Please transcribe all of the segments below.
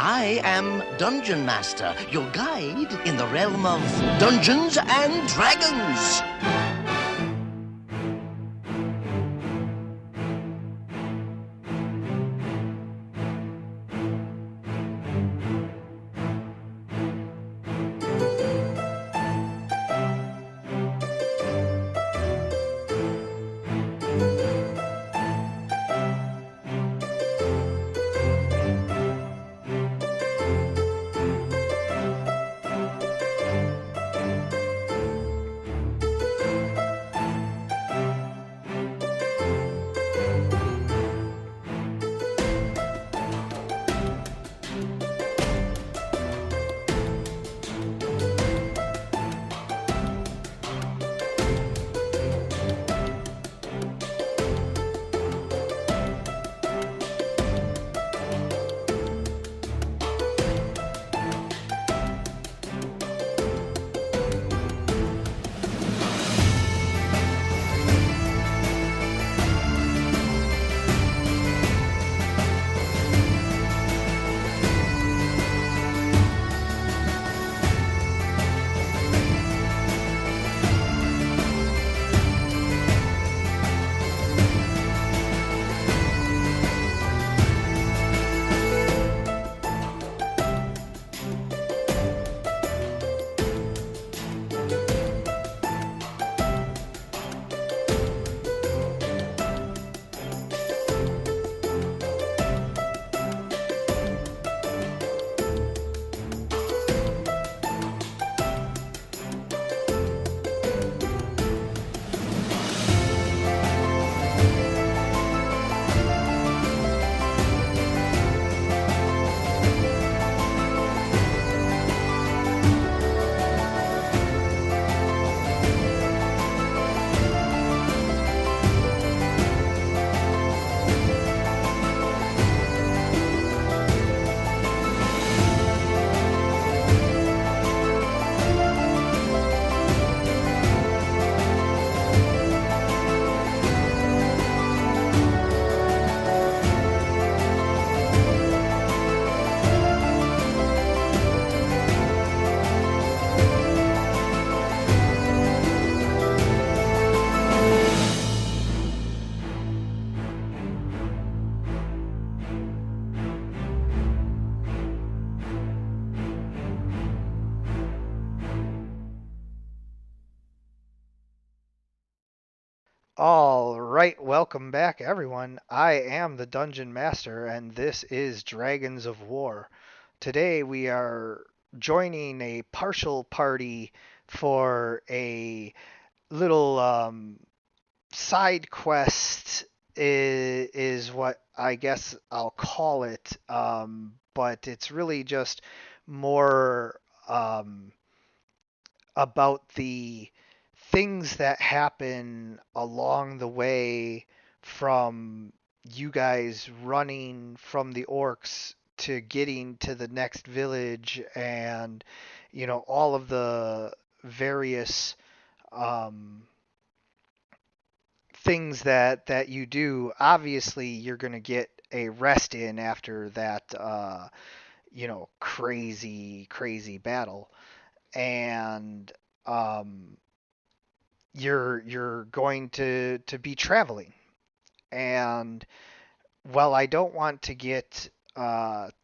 I am Dungeon Master, your guide in the realm of Dungeons and Dragons. All right, welcome back, everyone. I am the Dungeon Master, and this is Dragons of War. Today we are joining a partial party for a little side quest, is what I guess I'll call it, but it's really just more about the things that happen along the way from you guys running from the orcs to getting to the next village and all of the various um, things that you do. Obviously you're going to get a rest in after that crazy battle, and um, you're going to be traveling. And while I don't want to get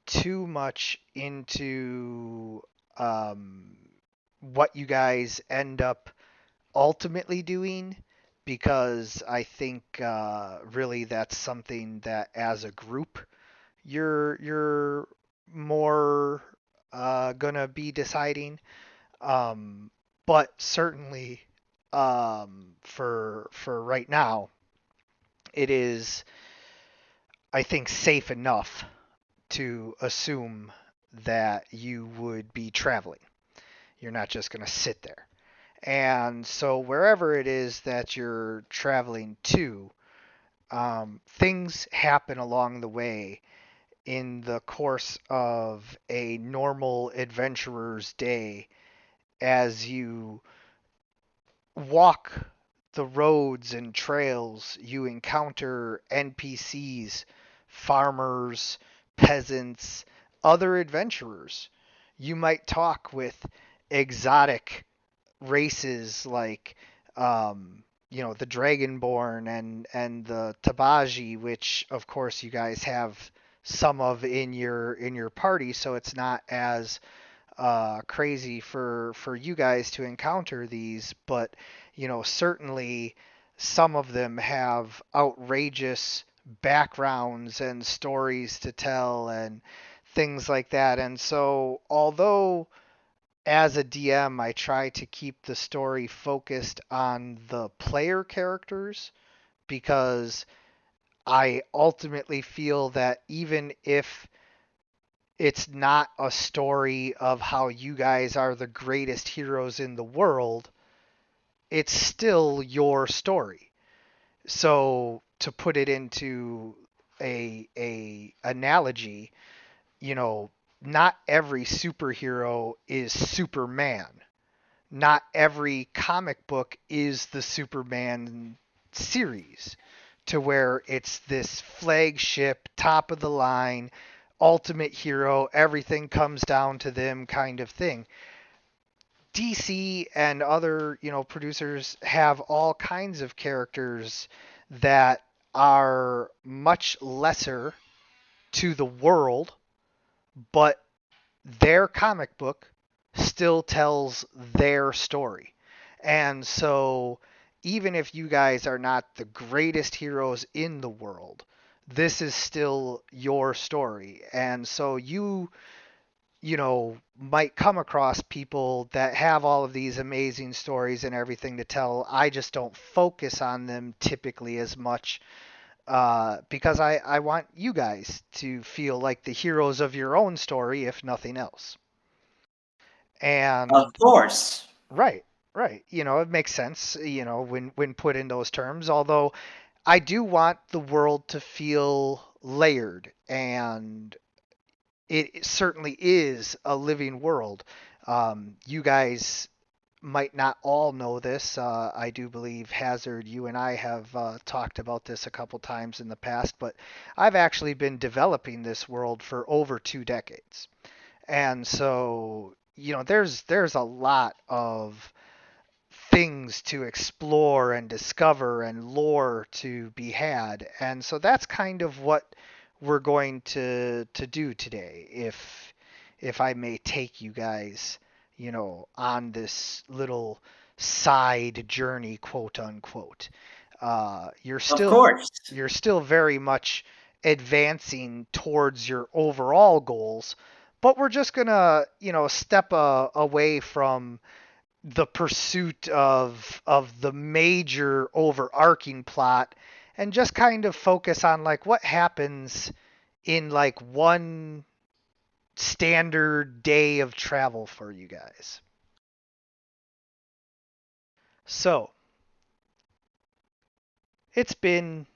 too much into um, what you guys end up ultimately doing, because I think really that's something that as a group you're more gonna be deciding. Um, but certainly, for right now, it is, I think, safe enough to assume that you would be traveling. You're not just going to sit there. And so wherever it is that you're traveling to, things happen along the way in the course of a normal adventurer's day as you walk the roads and trails. You encounter NPCs, farmers, peasants, other adventurers. You might talk with exotic races like the Dragonborn and the Tabaji, which of course you guys have some of in your party, so it's not as crazy for you guys to encounter these, but certainly some of them have outrageous backgrounds and stories to tell and things like that. And so, although as a DM I try to keep the story focused on the player characters, because I ultimately feel that even if it's not a story of how you guys are the greatest heroes in the world, it's still your story. So to put it into a analogy, you know, not every superhero is Superman. Not every comic book is the Superman series, to where it's this flagship, top of the line, ultimate hero, everything comes down to them kind of thing. DC and other, producers have all kinds of characters that are much lesser to the world, but their comic book still tells their story. And so, even if you guys are not the greatest heroes in the world, this is still your story. And so, might come across people that have all of these amazing stories and everything to tell. I just don't focus on them typically as much, because I want you guys to feel like the heroes of your own story, if nothing else. Of And course. right, right, it makes sense, when put in those terms. Although I do want the world to feel layered, and it certainly is a living world. You guys might not all know this. I do believe Hazard, you and I have talked about this a couple times in the past, but I've actually been developing this world for over 2 decades. And so, there's a lot of things to explore and discover and lore to be had. And so that's kind of what we're going to do today, if I may take you guys, on this little side journey, quote unquote. You're Of still course. you're still very much advancing towards your overall goals, but we're just gonna, step away from the pursuit of the major overarching plot, and just kind of focus on like what happens in like one standard day of travel for you guys. So, it's been,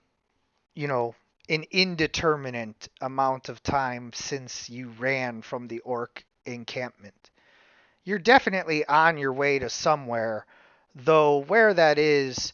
you know, an indeterminate amount of time since you ran from the orc encampment. You're definitely on your way to somewhere, though where that is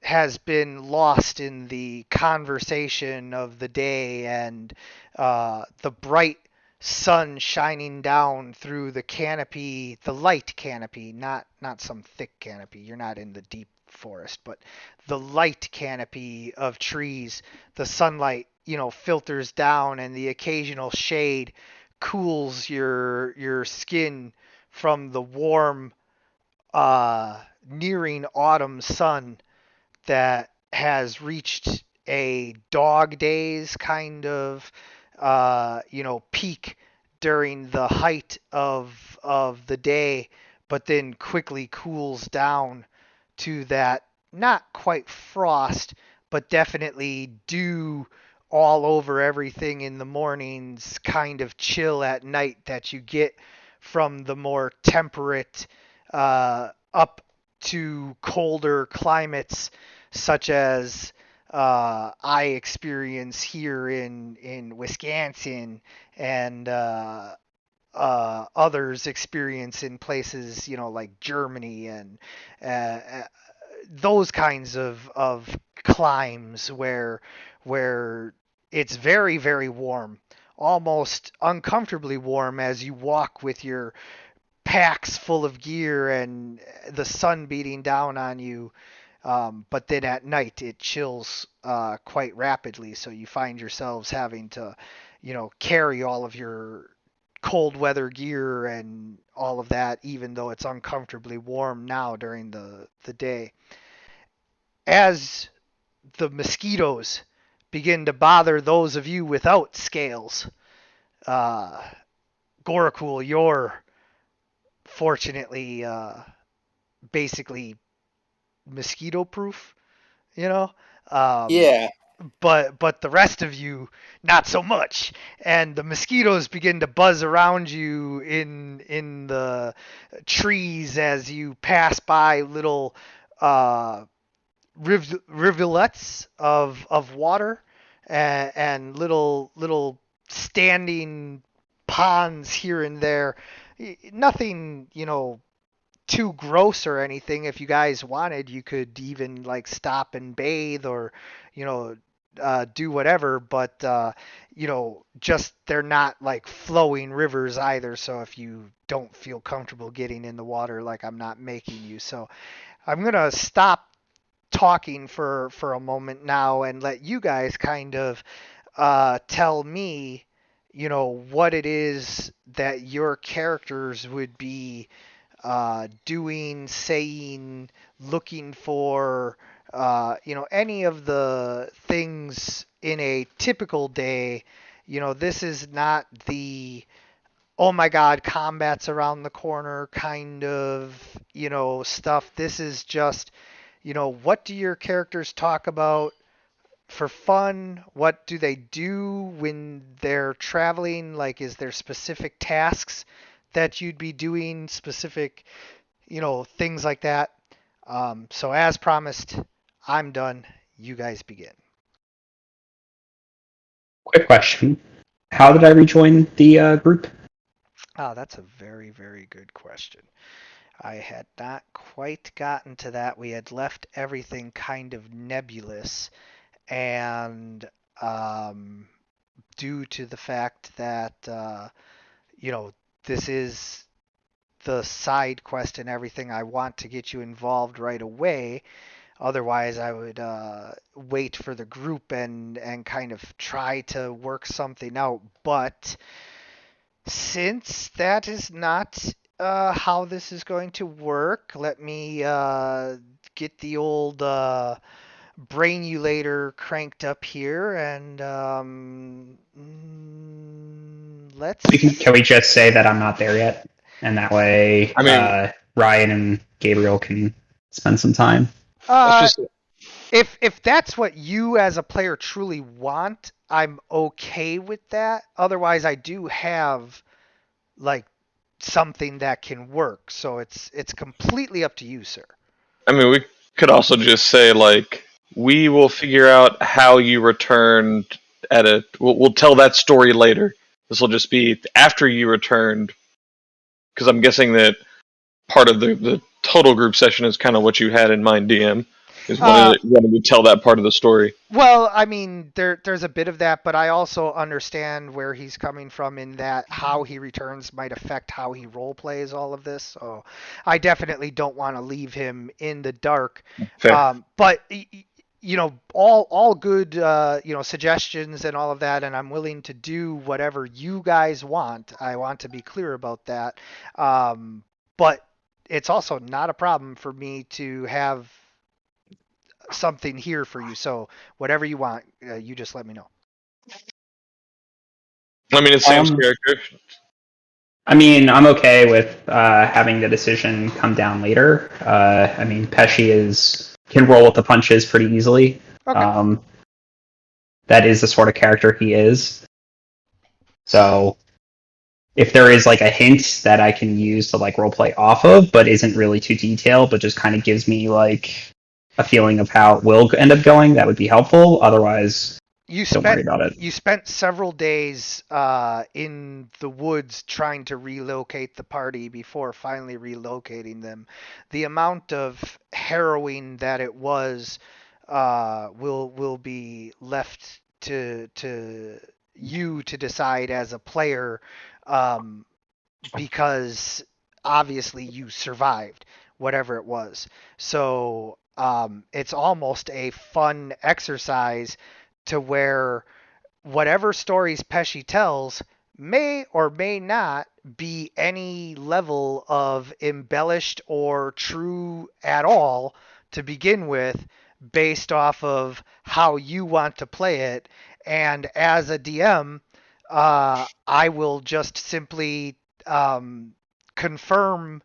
has been lost in the conversation of the day and the bright sun shining down through the canopy, the light canopy, not some thick canopy. You're not in the deep forest, but the light canopy of trees. The sunlight, filters down, and the occasional shade cools your skin from the warm, nearing autumn sun that has reached a dog days kind of peak during the height of the day, but then quickly cools down to that, not quite frost, but definitely dew all over everything in the mornings, kind of chill at night that you get from the more temperate, up to colder climates, such as I experience here in Wisconsin, and others experience in places, like Germany, and uh, those kinds of climes where it's very, very warm almost uncomfortably warm as you walk with your packs full of gear and the sun beating down on you. But then at night it chills quite rapidly, so you find yourselves having to, carry all of your cold weather gear and all of that, even though it's uncomfortably warm now during the day. As the mosquitoes begin to bother those of you without scales, uh, Gorakul, you're fortunately basically mosquito proof, you know. Um, Yeah. but the rest of you not so much, and the mosquitoes begin to buzz around you in the trees as you pass by little uh, rivulets of water, and little standing ponds here and there. Nothing, too gross or anything. If you guys wanted, you could even like stop and bathe or, you know, do whatever. But just they're not like flowing rivers either. So if you don't feel comfortable getting in the water, like I'm not making you. So I'm gonna stop talking for a moment now and let you guys kind of tell me, what it is that your characters would be doing, saying, looking for, any of the things in a typical day. This is not the, oh my god, combat's around the corner kind of, stuff. This is just, what do your characters talk about for fun? What do they do when they're traveling? Like, is there specific tasks that you'd be doing, specific, things like that? So, as promised, I'm done. You guys begin. Quick question. How did I rejoin the group? Ah, that's a very, very good question. I had not quite gotten to that. We had left everything kind of nebulous, and um, due to the fact that you know this is the side quest and everything, I want to get you involved right away. Otherwise, I would wait for the group and kind of try to work something out. But since that is not how this is going to work, let me get the old brainulator cranked up here, and let's. Can we just say that I'm not there yet, and that way I mean, Ryan and Gabriel can spend some time. let's Uh, just. if that's what you as a player truly want, I'm okay with that. Otherwise, I do have like something that can work. So it's completely up to you, sir. I mean, we could also just say like we will figure out how you returned at a. We'll tell that story later. This will just be after you returned, because I'm guessing that part of the total group session is kind of what you had in mind, DM, is Uh, wanted to tell that part of the story. well, I mean, there's a bit of that, but I also understand where he's coming from in that how he returns might affect how he role plays all of this. So I definitely don't want to leave him in the dark. Fair. But all good suggestions and all of that, and I'm willing to do whatever you guys want. I want to be clear about that. But it's also not a problem for me to have something here for you. So whatever you want, you just let me know. I mean, it's Sam's Um, character. I mean, I'm okay with having the decision come down later. I mean, Pesci can roll with the punches pretty easily. Okay. That is the sort of character he is. So if there is like a hint that I can use to like roleplay off of, but isn't really too detailed, but just kind of gives me like a feeling of how it will end up going, that would be helpful. Otherwise, You don't worry spent about it. you spent several days in the woods trying to relocate the party before finally relocating them. The amount of harrowing that it was will be left to you to decide as a player, because obviously you survived whatever it was. So it's almost a fun exercise to where whatever stories Pesci tells may or may not be any level of embellished or true at all to begin with, based off of how you want to play it. And as a DM, I will just simply confirm,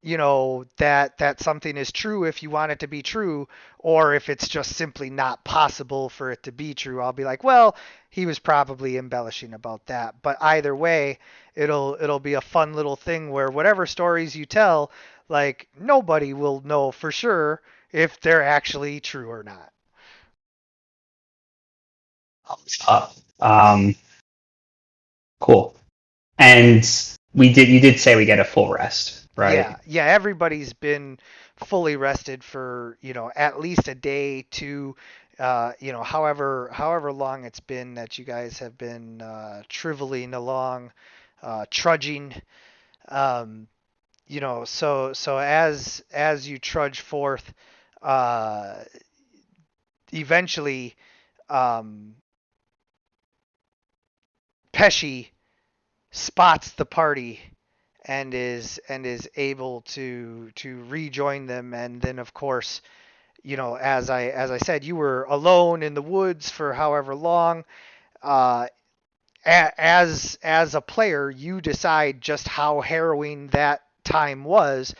that something is true if you want it to be true, or if it's just simply not possible for it to be true, I'll be like, well, he was probably embellishing about that. But either way, it'll be a fun little thing where whatever stories you tell, like, nobody will know for sure if they're actually true or not. Um, cool. And you did say we get a full rest, right? Yeah, everybody's been fully rested for, at least a day, two, however long it's been that you guys have been triveling along, trudging. Um, so as you trudge forth, uh, eventually, um, Pesci spots the party and is able to rejoin them. And then, of course, as I said, you were alone in the woods for however long. uh, as a player, you decide just how harrowing that time was.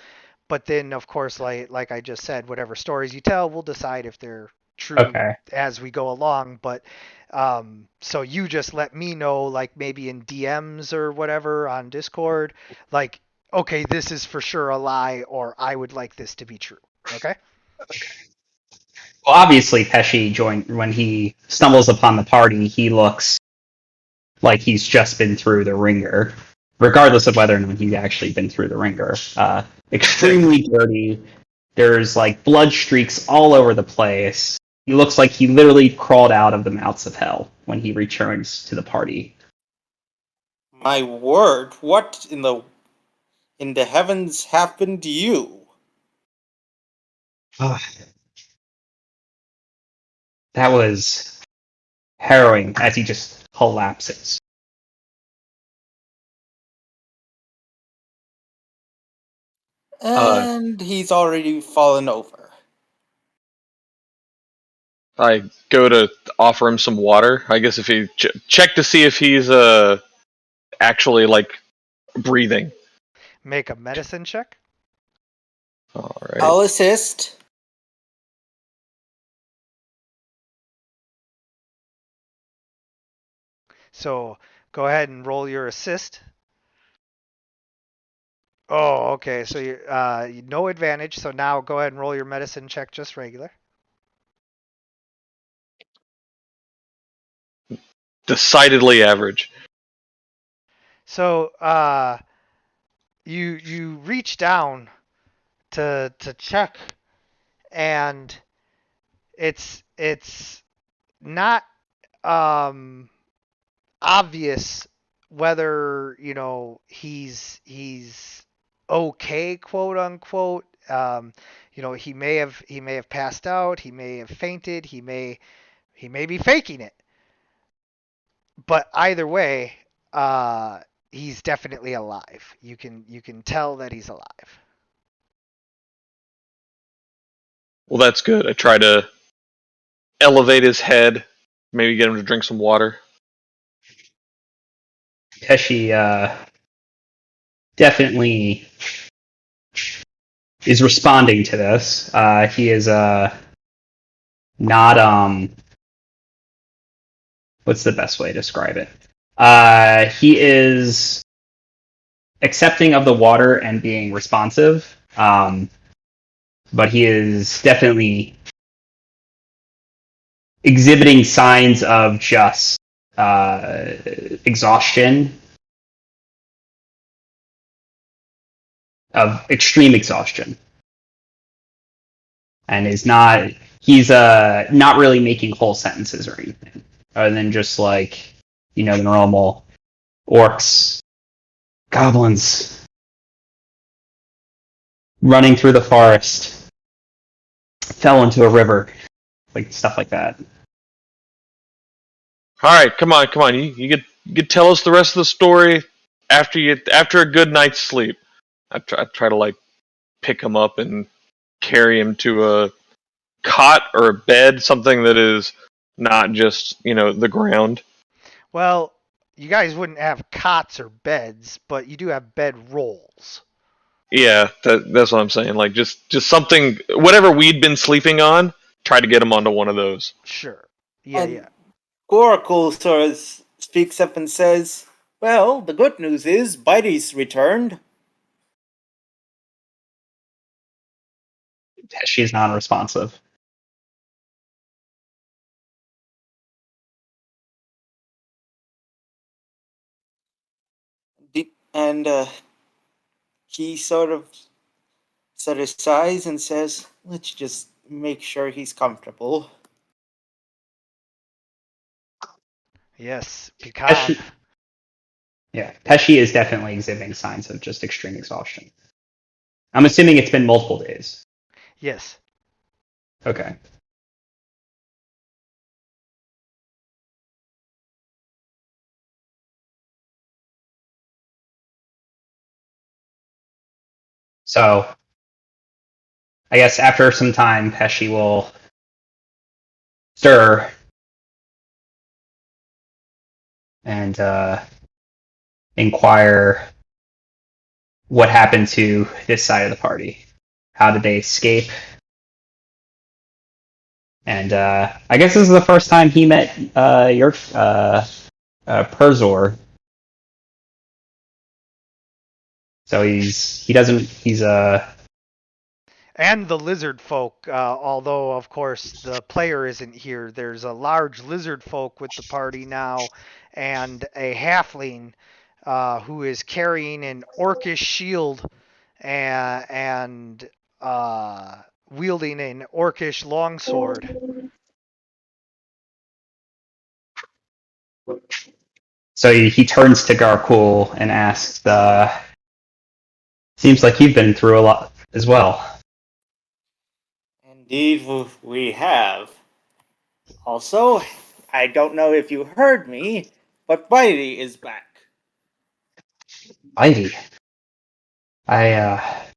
But then, of course, like I just said, whatever stories you tell, we'll decide if they're true Okay. as we go along. But so you just let me know, like maybe in DMs or whatever on Discord, like, okay, this is for sure a lie, or I would like this to be true. Okay. Well, obviously, Pesci joined when he stumbles upon the party. He looks like he's just been through the ringer, regardless of whether or not he's actually been through the ringer. Extremely dirty. There's like blood streaks all over the place. He looks like he literally crawled out of the mouths of hell when he returns to the party. My word, what in the heavens happened to you? That was harrowing as he just collapses. And he's already fallen over. I go to offer him some water. I guess if he check to see if he's actually like breathing. Make a medicine check. All right. I'll assist. So go ahead and roll your assist. Oh, okay. So you no advantage. So now go ahead and roll your medicine check, just regular. Decidedly average. So you reach down to check, and it's not obvious whether he's okay, quote unquote. He may have passed out, he may have fainted, he may be faking it. But either way, he's definitely alive. You can tell that he's alive. Well, that's good. I try to elevate his head, maybe get him to drink some water. Pesci definitely is responding to this. He is not what's the best way to describe it? He is accepting of the water and being responsive, but he is definitely exhibiting signs of just exhaustion, of extreme exhaustion, and he's not really making whole sentences or anything, other than just like the normal orcs, goblins, running through the forest, fell into a river, like stuff like that. All right, come on. You could tell us the rest of the story after a good night's sleep. I try to like pick him up and carry him to a cot or a bed, something that is not just the ground. Well, you guys wouldn't have cots or beds, but you do have bed rolls. Yeah, that's what I'm saying. Like just something, whatever we'd been sleeping on. Try to get him onto one of those. Sure. Yeah, And yeah. Goracle sort of speaks up and says, "Well, the good news is Bitey's returned." She is non-responsive. And he sort of sighs and says, "Let's just make sure he's comfortable." Yes, pecan. Pesci is definitely exhibiting signs of just extreme exhaustion. I'm assuming it's been multiple days. Yes. Okay. So, I guess after some time, Pesci will stir and inquire what happened to this side of the party. How did they escape? And I guess this is the first time he met your Perzor. So he's And the lizard folk, although of course the player isn't here, there's a large lizard folk with the party now, and a halfling who is carrying an orcish shield and wielding an orcish longsword. So he turns to Garkul and asks, seems like you've been through a lot as well. Indeed, we have. Also, I don't know if you heard me, but Bitey is back. Ivy. I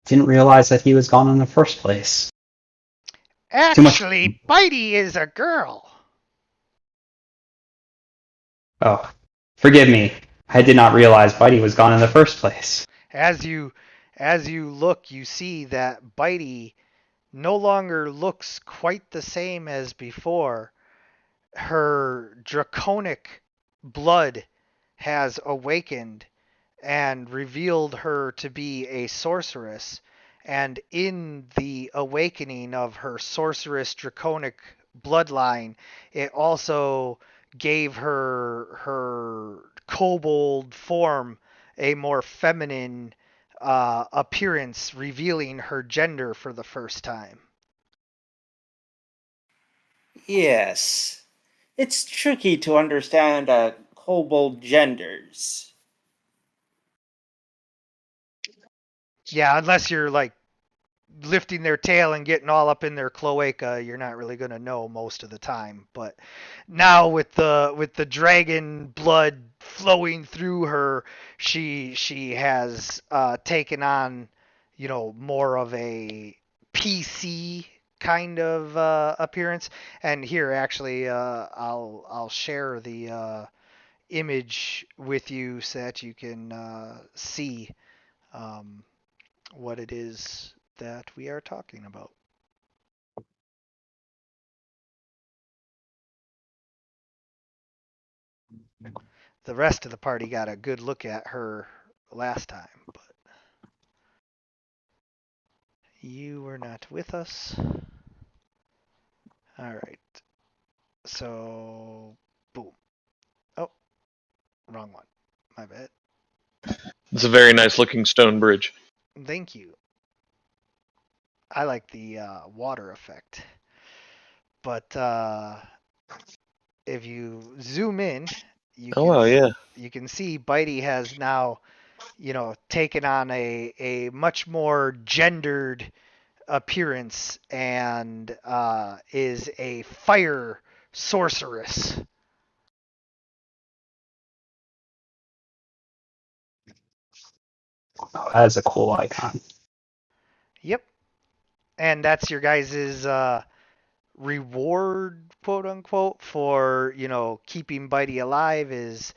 didn't realize that he was gone in the first place. Too much. Actually, Bitey is a girl. Oh, forgive me. I did not realize Bitey was gone in the first place. As you look, you see that Bitey no longer looks quite the same as before. Her draconic blood has awakened and revealed her to be a sorceress. And in the awakening of her sorceress draconic bloodline, it also gave her kobold form a more feminine appearance, revealing her gender for the first time. Yes. It's tricky to understand kobold genders. Yeah, unless you're like lifting their tail and getting all up in their cloaca, you're not really going to know most of the time. But now with the dragon blood flowing through her, she has taken on, more of a PC kind of appearance. And here, actually, I'll share the image with you so that you can see um, what it is that we are talking about. The rest of the party got a good look at her last time, but you were not with us. All right. So, boom. Oh, wrong one. My bad. It's a very nice looking stone bridge. Thank you. I like the water effect. But if you zoom in, you Oh can wow, yeah. you can see Bitey has now, taken on a much more gendered appearance and is a fire sorceress. Oh, that is a cool icon. Yep, and that's your guys' reward, quote unquote, for keeping Bitey alive is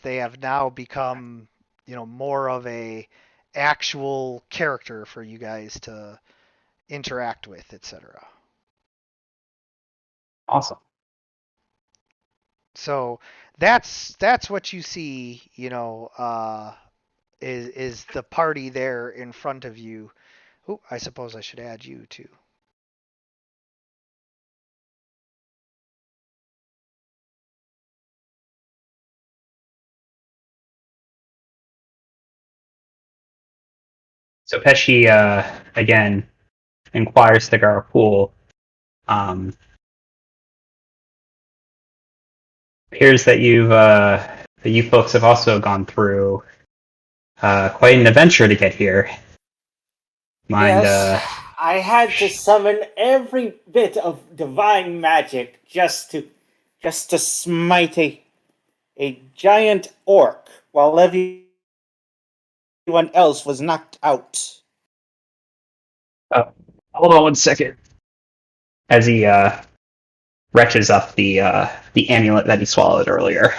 they have now become more of a actual character for you guys to interact with, etc. Awesome. So that's what you see, is the party there in front of you. Oh, I suppose I should add you too. So Pesci again inquires to Garpool. Appears that you folks have also gone through quite an adventure to get here. Mind Yes, I had to summon every bit of divine magic just to smite a giant orc while everyone else was knocked out. oh, hold on one second. As he retches up the amulet that he swallowed earlier.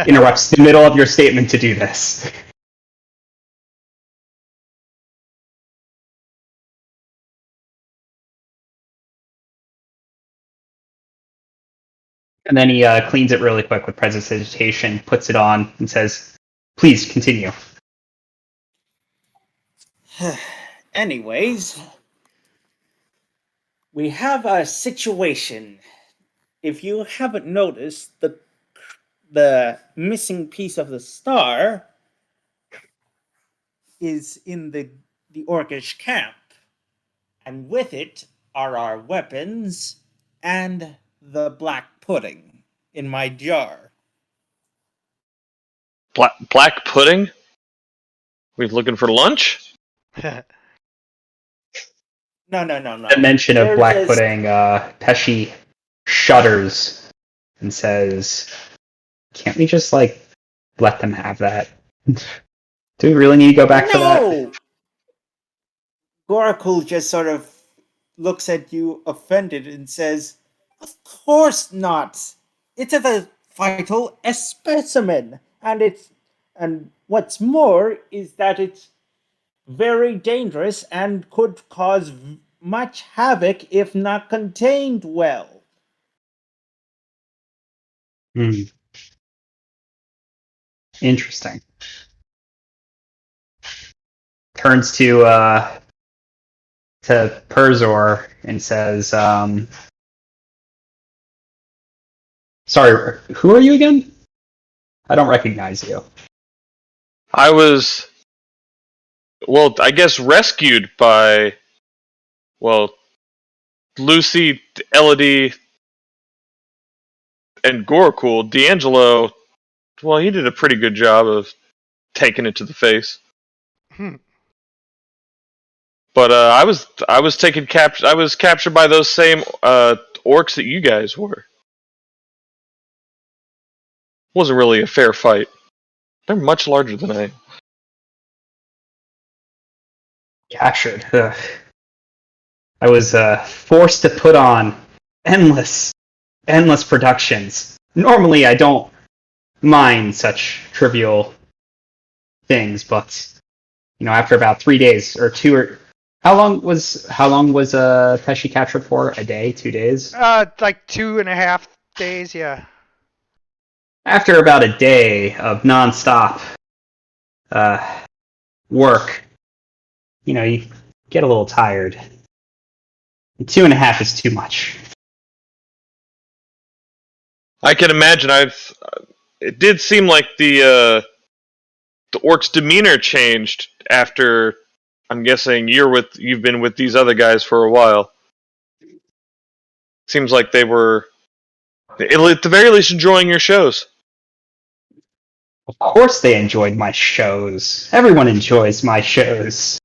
Interrupts the middle of your statement to do this. And then he cleans it really quick with prestidigitation, puts it on, and says, "Please continue." Anyways, we have a situation. If you haven't noticed, the missing piece of the star is in the orcish camp, and with it are our weapons and the black pudding in my jar. Black pudding? We looking for lunch? No. The mention of They're black just- pudding, Pesci shudders and says, "Can't we just let them have that? Do we really need to go back for that?" No! Gorakul just sort of looks at you offended and says, "Of course not. It's a vital specimen, and what's more is that it's very dangerous and could cause much havoc if not contained well." Hmm. Interesting. Turns to Perzor and says, "Sorry, who are you again? I don't recognize you." I was, well, I guess rescued by, well, Lucy, Elodie, and Gorakul. D'Angelo, well, he did a pretty good job of taking it to the face. But I was captured by those same orcs that you guys were. Wasn't really a fair fight. They're much larger than I am. Captured. Ugh. I was forced to put on endless productions. Normally, I don't mind such trivial things, but after about 3 days or two, or how long was Pesci captured for? A day, 2 days? Like 2.5 days, yeah. After about a day of nonstop work, you get a little tired. And 2.5 is too much. I can imagine. It did seem like the orc's demeanor changed after. I'm guessing you've been with these other guys for a while. Seems like they were At the very least, enjoying your shows. Of course they enjoyed my shows. Everyone enjoys my shows.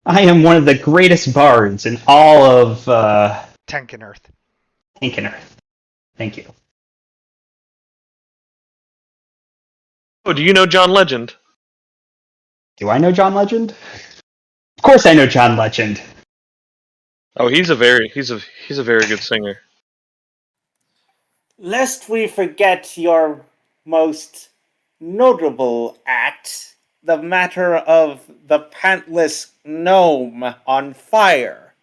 I am one of the greatest bards in all of Tenkin Earth. Tinkin Earth. Thank you. Oh, do you know John Legend? Do I know John Legend? Of course I know John Legend. Oh, he's a very good singer. Lest we forget your most notable act, the matter of the pantless gnome on fire.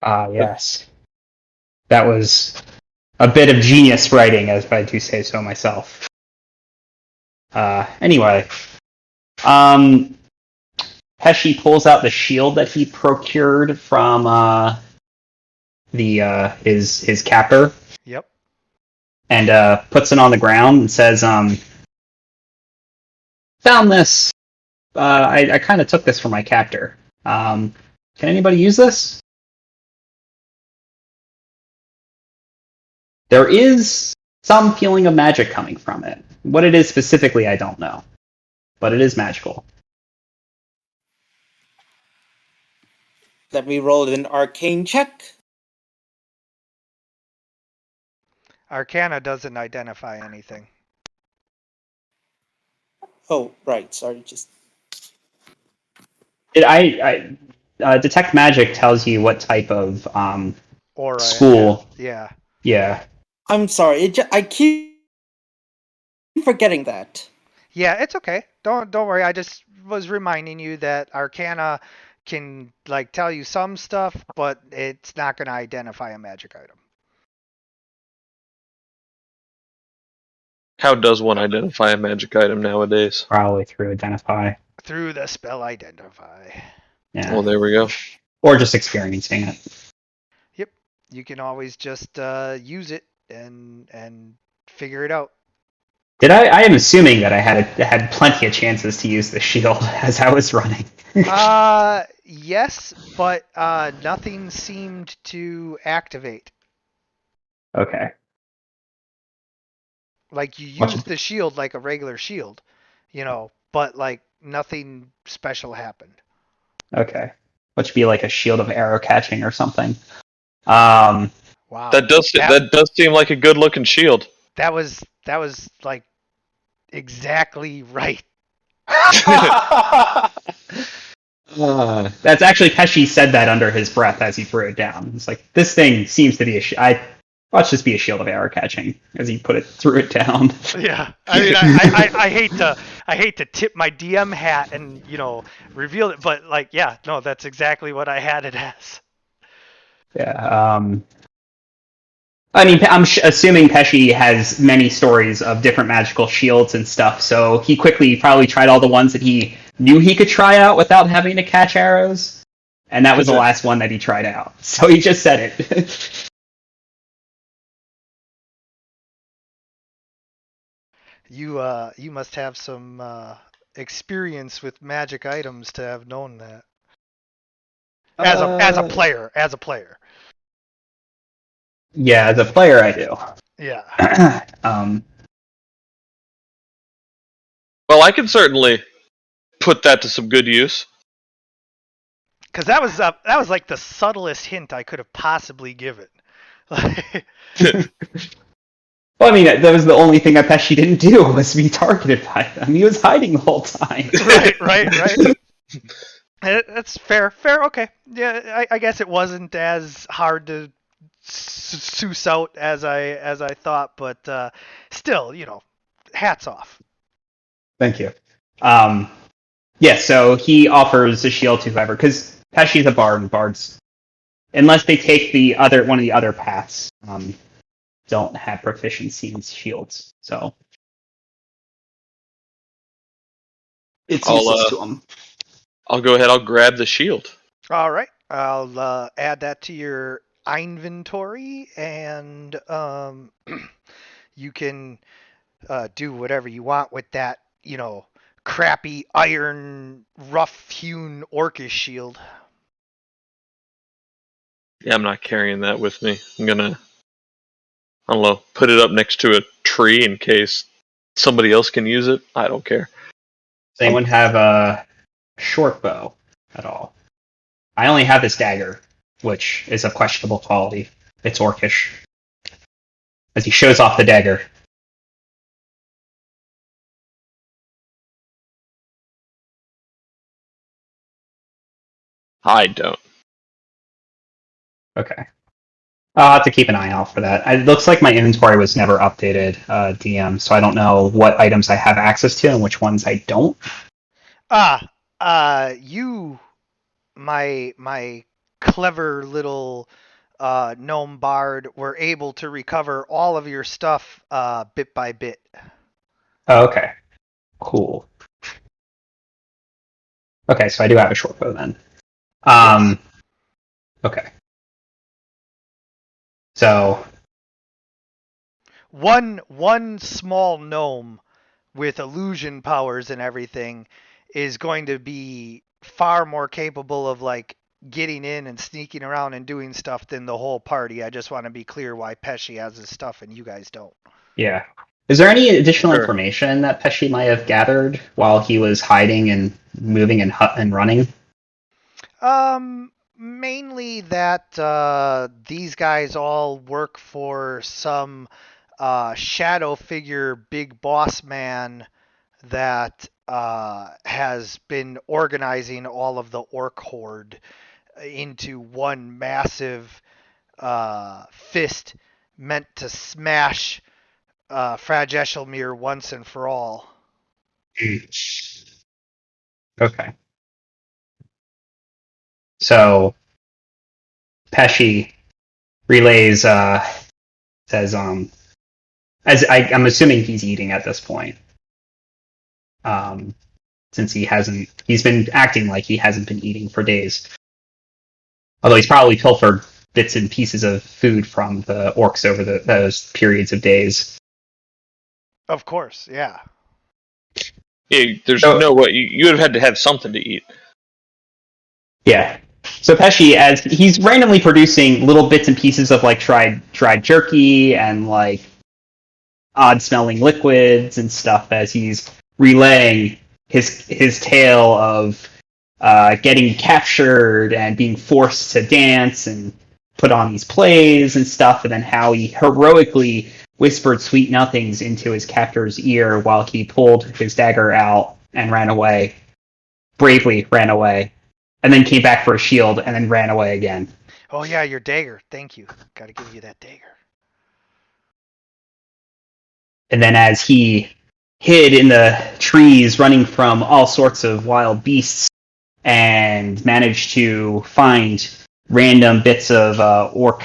Ah, yes. That was a bit of genius writing, as I do say so myself. Anyway, Pesci pulls out the shield that he procured from his captor Yep. and puts it on the ground and says, "Found this. I kind of took this from my captor. Can anybody use this?" There is some feeling of magic coming from it. What it is specifically, I don't know, but it is magical. Let me roll an arcane check. Arcana doesn't identify anything. Oh, right. Sorry, just Detect magic tells you what type of Aura. school. Yeah. Yeah. I'm sorry. I keep forgetting that. Yeah, it's okay. Don't worry. I just was reminding you that Arcana can like tell you some stuff, but it's not going to identify a magic item. How does one identify a magic item nowadays? Probably through identify. Through the spell identify. Yeah. Well, there we go. Or just experiencing it. Yep. You can always just use it and figure it out. I am assuming that I had plenty of chances to use the shield as I was running. Yes, but nothing seemed to activate. Okay. Like you Watch used it. the shield like a regular shield, but like nothing special happened. Okay. Which would be like a shield of arrow catching or something. Wow. That does seem like a good looking shield. That was like exactly right. That's actually Pesci said that under his breath as he threw it down. It's like, this thing seems to be watch this be a shield of arrow catching as he threw it down. Yeah, I mean, I hate to tip my DM hat and reveal it, but like, yeah, no, that's exactly what I had it as. Yeah. I mean, I'm assuming Pesci has many stories of different magical shields and stuff, so he quickly probably tried all the ones that he knew he could try out without having to catch arrows, and that was the last one that he tried out. So he just said it. You must have some experience with magic items to have known that. As a player. Yeah, as a player, I do. Yeah. Well, I can certainly put that to some good use. Because that was like the subtlest hint I could have possibly given. Well, I mean, that was the only thing that Pesci didn't do was be targeted by them. He was hiding the whole time. Right. That's fair. Okay. Yeah, I guess it wasn't as hard to suss out as I thought, but still, hats off. Thank you. Yeah, so he offers a shield to whoever, because Pesci's a bard, and bards, unless they take one of the other paths, don't have proficiency in shields. So it's useless to them. I'll go ahead. I'll grab the shield. All right. I'll add that to your inventory, and you can do whatever you want with that, crappy iron, rough-hewn orcish shield. Yeah, I'm not carrying that with me. I'm gonna, I don't know, put it up next to a tree in case somebody else can use it. I don't care. Does anyone have a short bow at all? I only have this dagger, which is of questionable quality. It's orcish. As he shows off the dagger. I don't. Okay. I'll have to keep an eye out for that. It looks like my inventory was never updated, DM, so I don't know what items I have access to and which ones I don't. You, my clever little gnome bard, were able to recover all of your stuff bit by bit. Oh, okay. Cool. Okay, so I do have a short bow then. Okay. So One small gnome with illusion powers and everything is going to be far more capable of like getting in and sneaking around and doing stuff than the whole party. I just want to be clear why Pesci has his stuff and you guys don't. yeah. Is there any additional Sure. information that Pesci might have gathered while he was hiding and moving and running? Mainly that these guys all work for some shadow figure big boss man that has been organizing all of the orc horde into one massive fist meant to smash Frageshelmir once and for all. Okay. So Pesci relays says I'm assuming he's eating at this point. Since he's been acting like he hasn't been eating for days. Although he's probably pilfered bits and pieces of food from the orcs over those periods of days. Of course, yeah. Yeah, there's So- no way. You would have had to have something to eat. Yeah. So Pesci, as he's randomly producing little bits and pieces of like dried jerky and like odd smelling liquids and stuff as he's relaying his tale of getting captured and being forced to dance and put on these plays and stuff, and then how he heroically whispered sweet nothings into his captor's ear while he pulled his dagger out and ran away. Bravely ran away. And then came back for a shield and then ran away again. Oh yeah, your dagger. Thank you. Got to give you that dagger. And then as he hid in the trees running from all sorts of wild beasts and managed to find random bits of orc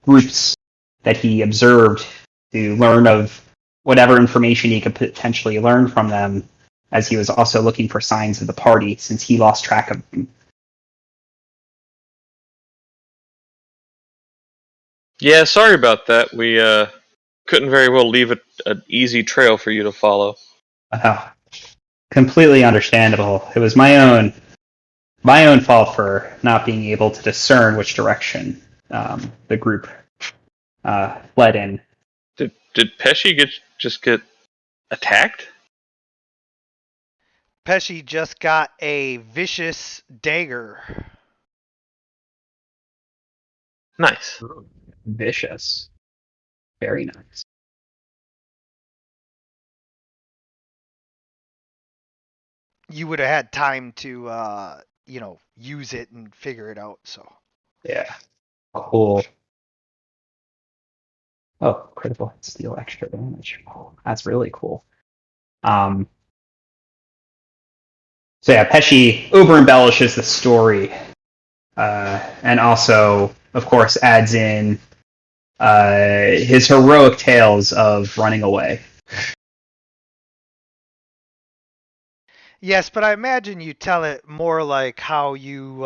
groups that he observed to learn of whatever information he could potentially learn from them, as he was also looking for signs of the party since he lost track of them. Yeah, sorry about that. We couldn't very well leave an easy trail for you to follow. Completely understandable. It was my own fault for not being able to discern which direction the group fled in. Did Pesci just get attacked? Pesci just got a vicious dagger. Nice. Vicious. Very nice. You would have had time to, use it and figure it out. So Yeah. Cool. Oh, critical hit steal extra damage. Oh, that's really cool. So yeah, Pesci over embellishes the story, and also, of course, adds in his heroic tales of running away. yes, but I imagine you tell it more like how you,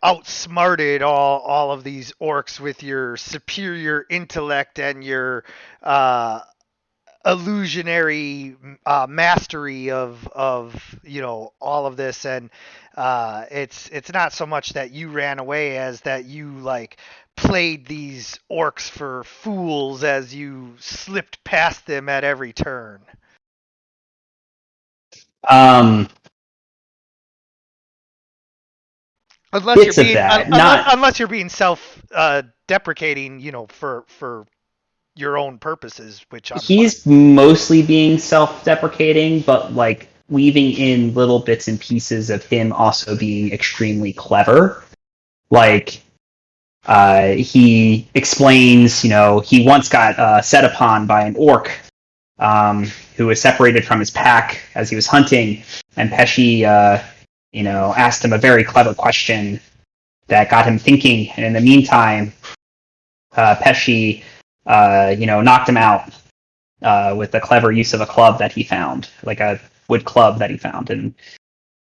outsmarted all of these orcs with your superior intellect and your illusionary mastery of all of this, and it's not so much that you ran away as that you like played these orcs for fools as you slipped past them at every turn. Um, Unless Bits you're of being that, not unless you're being self deprecating, for your own purposes, which I'm fine. he's mostly being self-deprecating, but like weaving in little bits and pieces of him also being extremely clever. Like he explains, he once got set upon by an orc who was separated from his pack as he was hunting, and Pesci, asked him a very clever question that got him thinking. And in the meantime, Pesci, knocked him out with the clever use of a club that he found, like a wood club that he found, and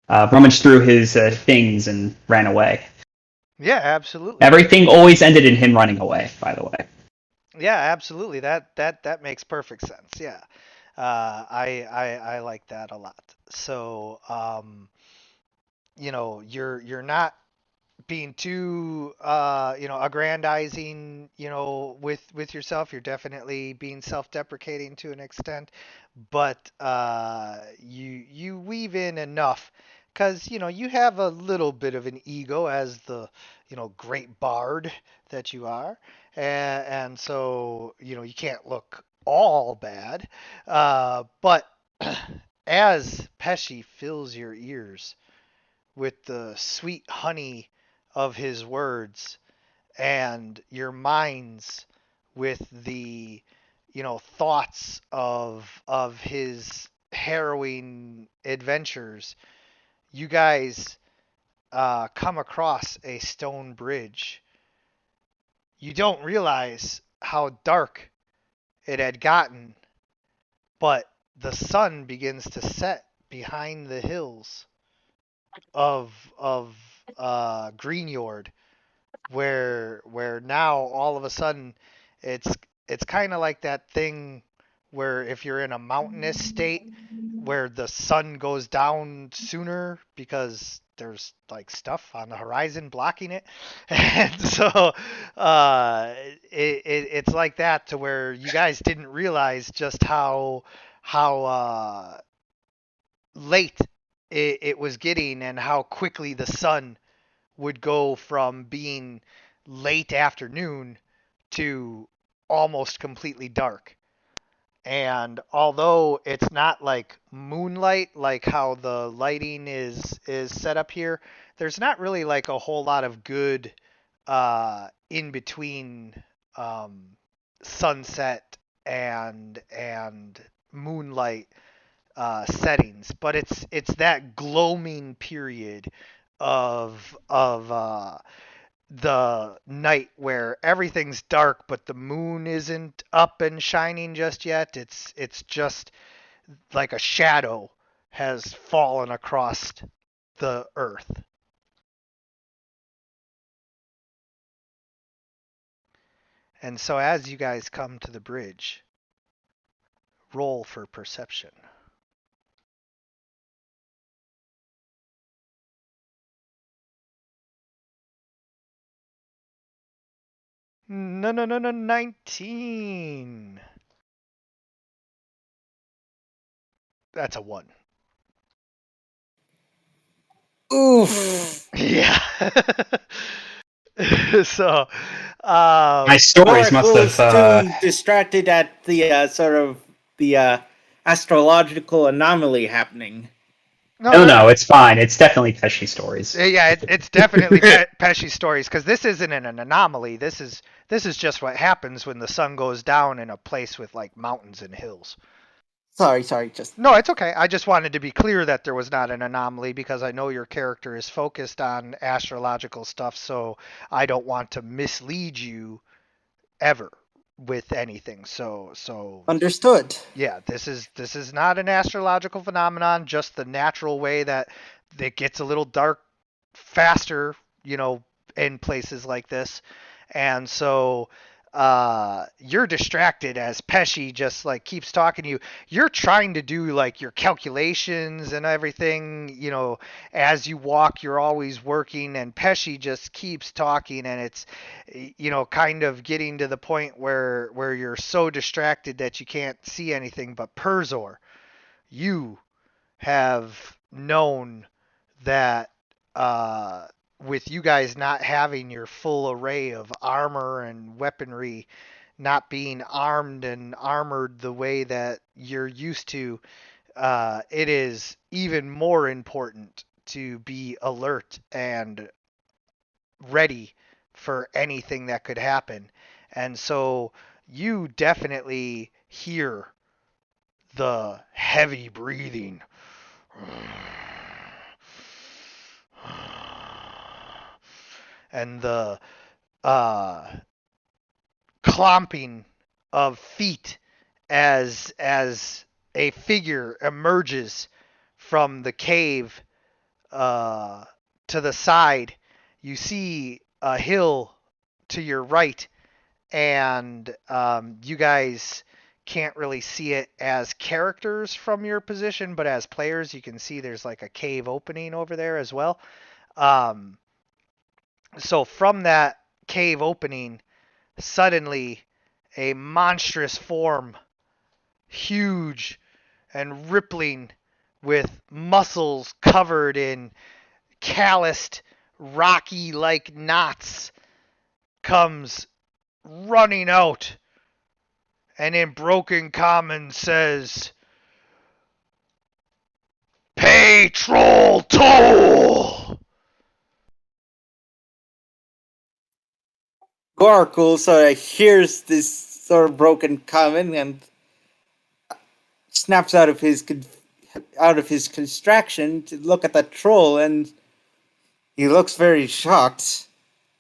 rummaged through his things and ran away. Yeah, absolutely. Everything always ended in him running away, by the way. Yeah, absolutely. That makes perfect sense. Yeah, I like that a lot. So, you're not being too aggrandizing, with yourself. You're definitely being self-deprecating to an extent, but you weave in enough because you have a little bit of an ego as the great bard that you are, and so you can't look all bad, but as Pesci fills your ears with the sweet honey of his words and your minds with the thoughts of his harrowing adventures, you guys come across a stone bridge. You don't realize how dark it had gotten, but the sun begins to set behind the hills of Greenyord, where now all of a sudden it's kind of like that thing where if you're in a mountainous state where the sun goes down sooner because there's like stuff on the horizon blocking it, and so it's like that to where you guys didn't realize just how late it was getting and how quickly the sun would go from being late afternoon to almost completely dark. And although it's not like moonlight, like how the lighting is set up here, there's not really like a whole lot of good in between um, sunset and moonlight settings, but it's that gloaming period of the night where everything's dark, but the moon isn't up and shining just yet. It's just like a shadow has fallen across the earth. And so as you guys come to the bridge, roll for perception. No, 19. That's a 1. Oof. Yeah. So, My stories must Was have. too distracted at the sort of the astrological anomaly happening. No, it's fine. It's definitely Pesci stories. Yeah, it's definitely Pesci stories because this isn't an anomaly. This is just what happens when the sun goes down in a place with like mountains and hills. Sorry, just No, it's okay. I just wanted to be clear that there was not an anomaly because I know your character is focused on astrological stuff, so I don't want to mislead you ever with anything. So understood. yeah, this is not an astrological phenomenon, just the natural way that it gets a little dark faster, in places like this. And so you're distracted as Pesci just like keeps talking to you. You're trying to do like your calculations and everything, as you walk, you're always working, and Pesci just keeps talking, and it's, kind of getting to the point where you're so distracted that you can't see anything. But Perzor, you have known that with you guys not having your full array of armor and weaponry, not being armed and armored the way that you're used to, it is even more important to be alert and ready for anything that could happen. And so you definitely hear the heavy breathing and the uh, clomping of feet as a figure emerges from the cave to the side. You see a hill to your right, and you guys can't really see it as characters from your position, but as players, you can see there's like a cave opening over there as well. Um, so from that cave opening, suddenly a monstrous form, huge and rippling, with muscles covered in calloused, rocky like knots, comes running out and in broken common says, "Pay troll toll!" Gorakul sort of hears this sort of broken common and snaps out of his constriction to look at the troll, and he looks very shocked.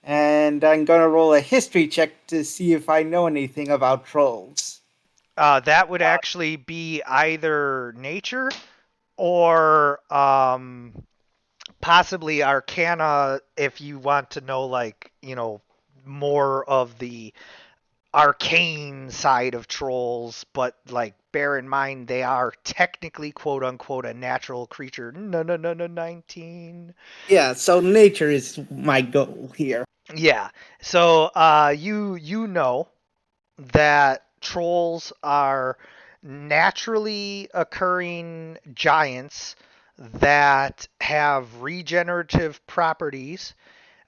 And I'm gonna roll a history check to see if I know anything about trolls. That would actually be either nature or possibly Arcana if you want to know, like, more of the arcane side of trolls, but like bear in mind they are technically quote unquote a natural creature. No, no, no, no, 19. Yeah, so nature is my goal here. Yeah. So you know that trolls are naturally occurring giants that have regenerative properties.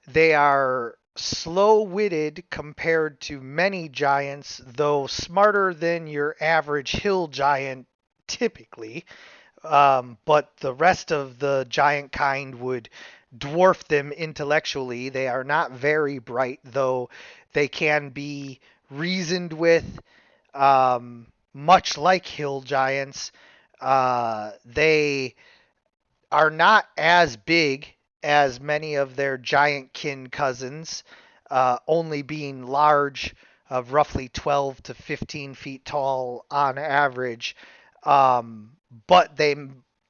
They are slow-witted compared to many giants, though smarter than your average hill giant typically. But the rest of the giant kind would dwarf them intellectually. They are not very bright, though they can be reasoned with, much like hill giants. They are not as big as many of their giant kin cousins, only being large, of roughly 12 to 15 feet tall on average. But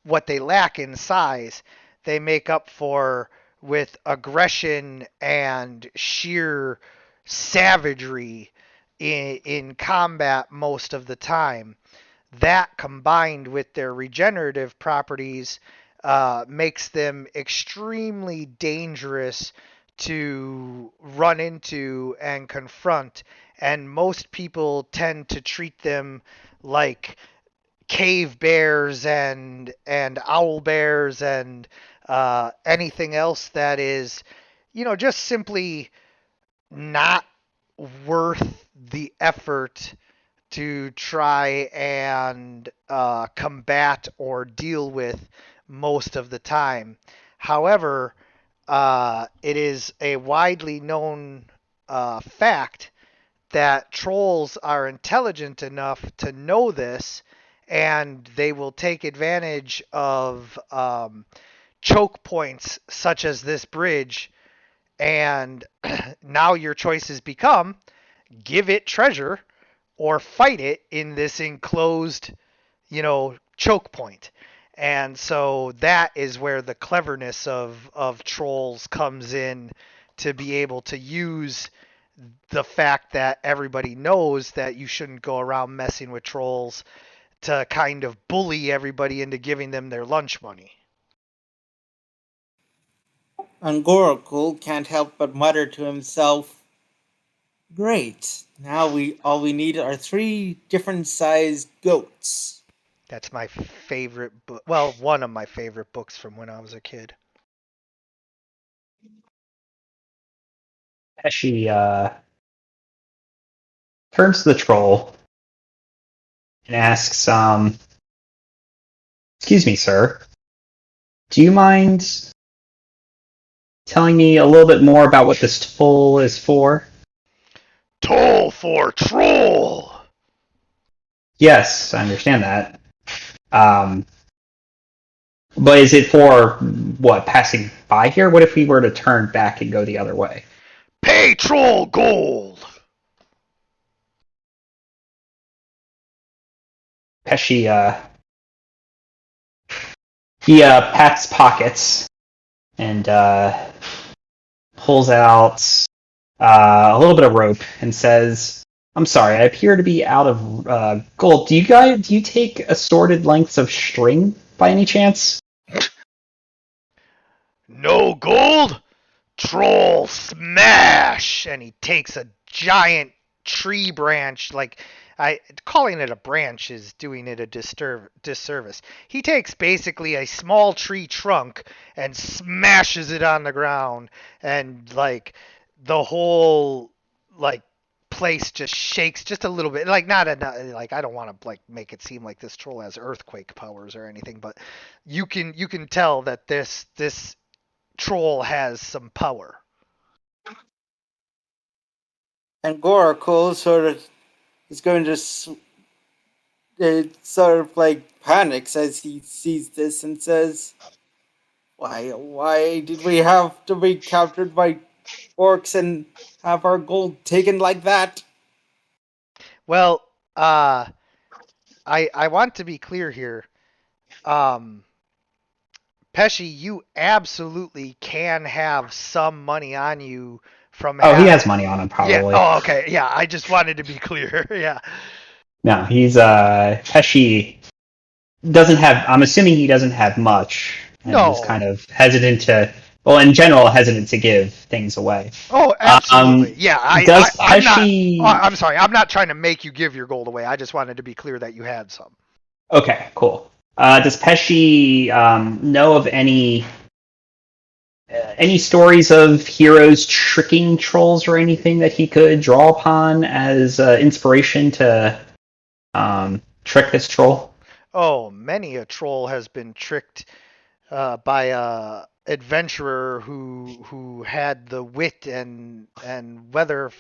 what they lack in size, they make up for with aggression and sheer savagery in combat most of the time. That combined with their regenerative properties makes them extremely dangerous to run into and confront, and most people tend to treat them like cave bears and owl bears and anything else that is, just simply not worth the effort to try and combat or deal with most of the time. However, it is a widely known fact that trolls are intelligent enough to know this, and they will take advantage of choke points such as this bridge. And now your choices become give it treasure or fight it in this enclosed, choke point. And so that is where the cleverness of trolls comes in, to be able to use the fact that everybody knows that you shouldn't go around messing with trolls to kind of bully everybody into giving them their lunch money. Angorakul can't help but mutter to himself, "Great. Now all we need are 3 different sized goats." That's my favorite book. Well, one of my favorite books from when I was a kid. Pesci turns to the troll and asks, "Excuse me, sir. Do you mind telling me a little bit more about what this toll is for?" Toll for troll! Yes, I understand that. But is it for, what, passing by here? What if we were to turn back and go the other way? Pay troll gold! Pesci, he pats pockets and pulls out a little bit of rope and says, "I'm sorry, I appear to be out of gold. Do you take assorted lengths of string by any chance?" No gold? Troll smash! And he takes a giant tree branch, calling it a branch is doing it a disservice. He takes basically a small tree trunk and smashes it on the ground, and the whole place just shakes just a little bit. I don't want to make it seem like this troll has earthquake powers or anything, but you can tell that this troll has some power. Angorakul sort of is going to sort of panics as he sees this and says, Why did we have to be captured by orcs and have our gold taken like that?" Well, I want to be clear here. Pesci, you absolutely can have some money on you from. Oh, he has money on him, probably. Yeah. Oh, okay. Yeah, I just wanted to be clear. Yeah. No, he's Pesci doesn't have. I'm assuming he doesn't have much, and No. he's kind of hesitant to. Well, in general, hesitant to give things away. Oh, absolutely. Yeah. I'm sorry. I'm not trying to make you give your gold away. I just wanted to be clear that you had some. Okay, cool. Does Pesci know of any stories of heroes tricking trolls or anything that he could draw upon as inspiration to trick this troll? Oh, many a troll has been tricked by a adventurer who had the wit and whether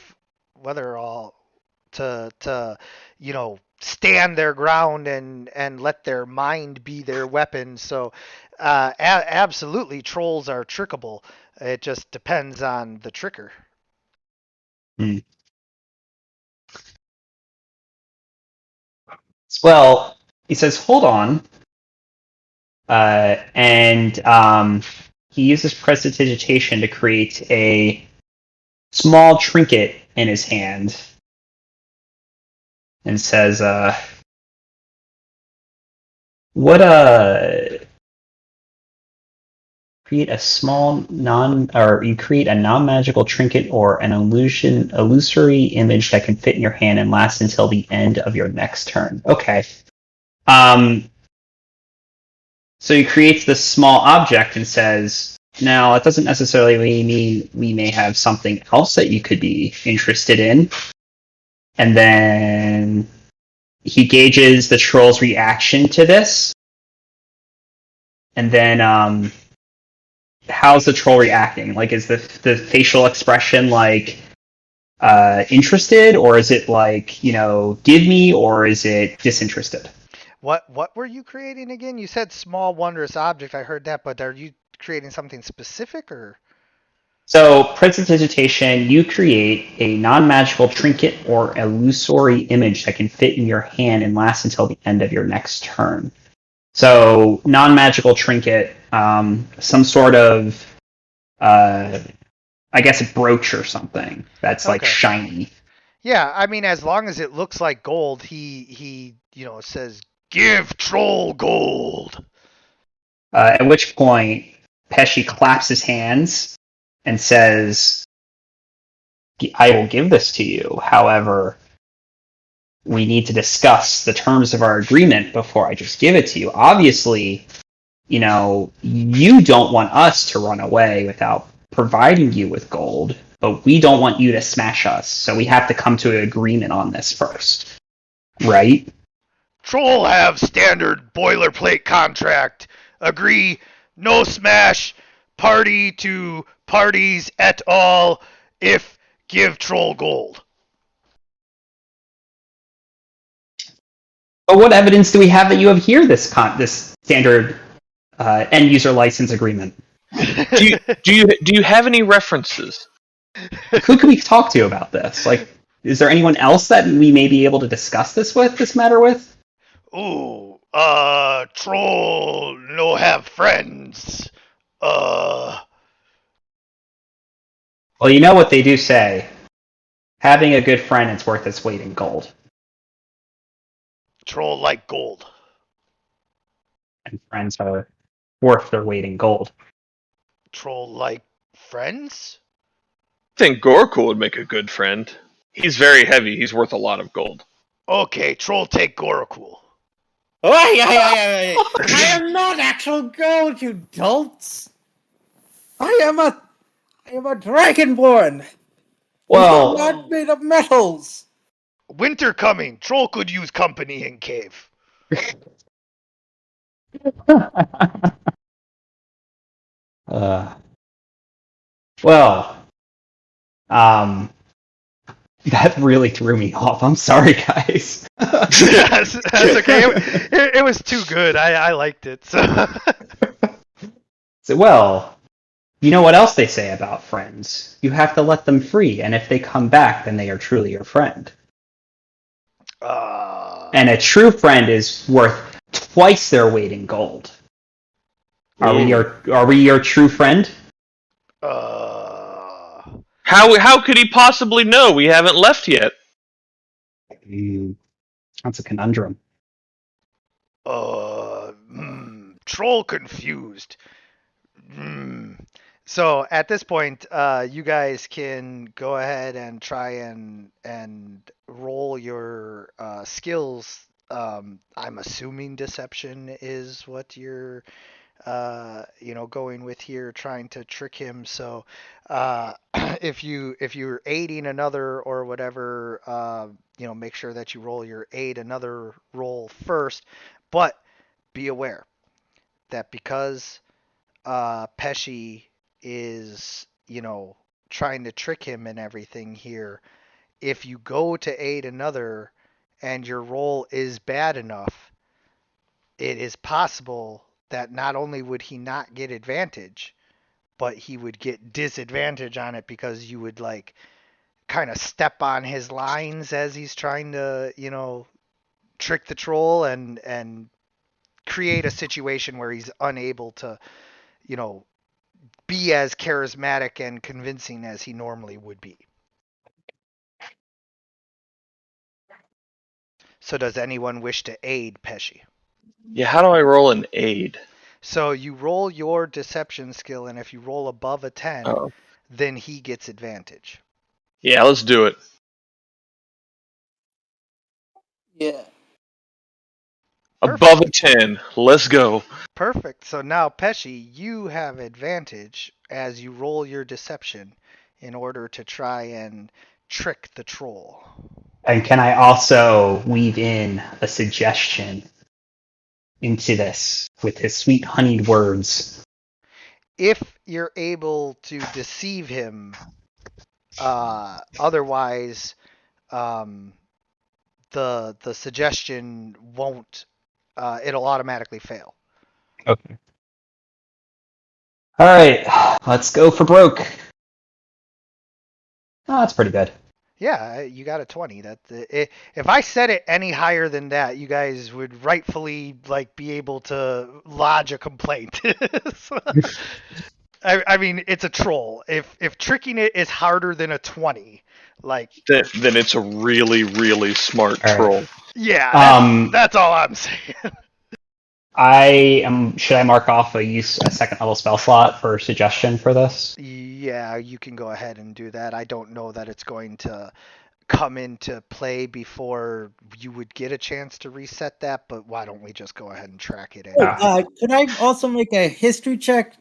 all to stand their ground and let their mind be their weapon. So absolutely, trolls are trickable. It just depends on the tricker. Well, he says, "Hold on," and he uses prestidigitation to create a small trinket in his hand, and says, create a small you create a non-magical trinket or an illusory image that can fit in your hand and last until the end of your next turn." Okay. So he creates this small object and says, "Now, it doesn't necessarily mean we may have something else that you could be interested in." And then he gauges the troll's reaction to this. And then how's the troll reacting? Is the facial expression interested, or is it give me, or is it disinterested? What were you creating again? You said small wondrous object. I heard that, but are you creating something specific or? So, prestidigitation, you create a non-magical trinket or illusory image that can fit in your hand and last until the end of your next turn. So, non-magical trinket, some sort of I guess a brooch or something that's like Okay. shiny. Yeah, I mean, as long as it looks like gold, he says, "Give troll gold." At which point, Pesci claps his hands and says, I will give this to you. However, we need to discuss the terms of our agreement before I just give it to you. Obviously, you don't want us to run away without providing you with gold, but we don't want you to smash us. So we have to come to an agreement on this first. Right? Troll have standard boilerplate contract. Agree, no smash, party to parties at all. If give troll gold. But what evidence do we have that you have here this standard end user license agreement? Do you have any references? Who can we talk to about this? Like, is there anyone else that we may be able to discuss this matter with? Ooh, troll no have friends. Well, you know what they do say. Having a good friend is worth its weight in gold. Troll like gold. And friends are worth their weight in gold. Troll like friends? I think Gorkul would make a good friend. He's very heavy. He's worth a lot of gold. Okay, troll take Gorakul. I am not actual gold, you dolts. I am a dragonborn. Well, I'm not made of metals. Winter coming. Troll could use company in cave. well, that really threw me off. I'm sorry, guys. That's okay. It was too good. I liked it. So. So, well, you know what else they say about friends? You have to let them free, and if they come back, then they are truly your friend. And a true friend is worth twice their weight in gold. Are we your true friend? How could he possibly know? We haven't left yet. That's a conundrum. Troll confused. So at this point, you guys can go ahead and try and roll your skills. I'm assuming deception is what you're going with here, trying to trick him. So if you're aiding another or whatever, make sure that you roll your aid another roll first. But be aware that because Pesci is, trying to trick him and everything here, if you go to aid another and your roll is bad enough, it is possible that not only would he not get advantage, but he would get disadvantage on it because you would like kind of step on his lines as he's trying to, trick the troll and create a situation where he's unable to, be as charismatic and convincing as he normally would be. So does anyone wish to aid Pesci? Yeah, how do I roll an aid? So you roll your deception skill, and if you roll above a 10, then he gets advantage. Yeah, let's do it. Yeah. Above a 10. Let's go. Perfect. So now, Pesci, you have advantage as you roll your deception in order to try and trick the troll. And can I also weave in a suggestion into this with his sweet honeyed words? If you're able to deceive him, otherwise, the suggestion won't. It'll automatically fail. Okay. All right, let's go for broke. Oh, that's pretty good. Yeah, you got a 20. If I set it any higher than that, you guys would rightfully be able to lodge a complaint. I mean, it's a troll. If tricking it is harder than a 20, like, Then it's a really, really smart All right. troll. yeah, Um, that's all I'm saying. Should I mark off a second level spell slot for suggestion for this? Yeah, you can go ahead and do that. I don't know that it's going to come into play before you would get a chance to reset that, but why don't we just go ahead and track it Oh, anyway? could I also make a history check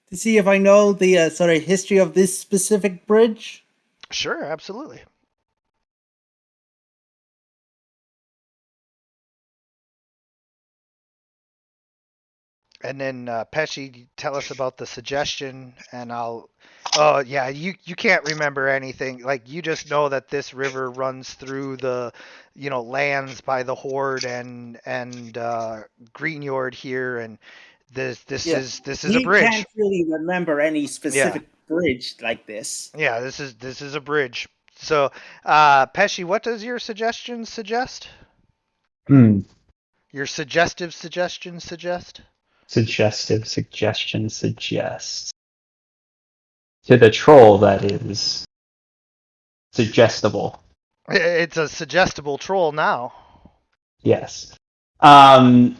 to see if I know the sort of history of this specific bridge? Sure, absolutely. And then Pesci, tell us about the suggestion, and I'll. Oh yeah, you can't remember anything. Like you just know that this river runs through the, lands by the Horde and Greenyord here, and this Yeah. is a He bridge. can't really remember any Yeah, specific bridge like this. yeah, this is a bridge. So, Pesci, what does your suggestion suggest? Hmm. Your suggestive suggestion suggest? Suggestive suggestion suggests to the troll that is suggestible. It's a suggestible troll now. Yes. Pesci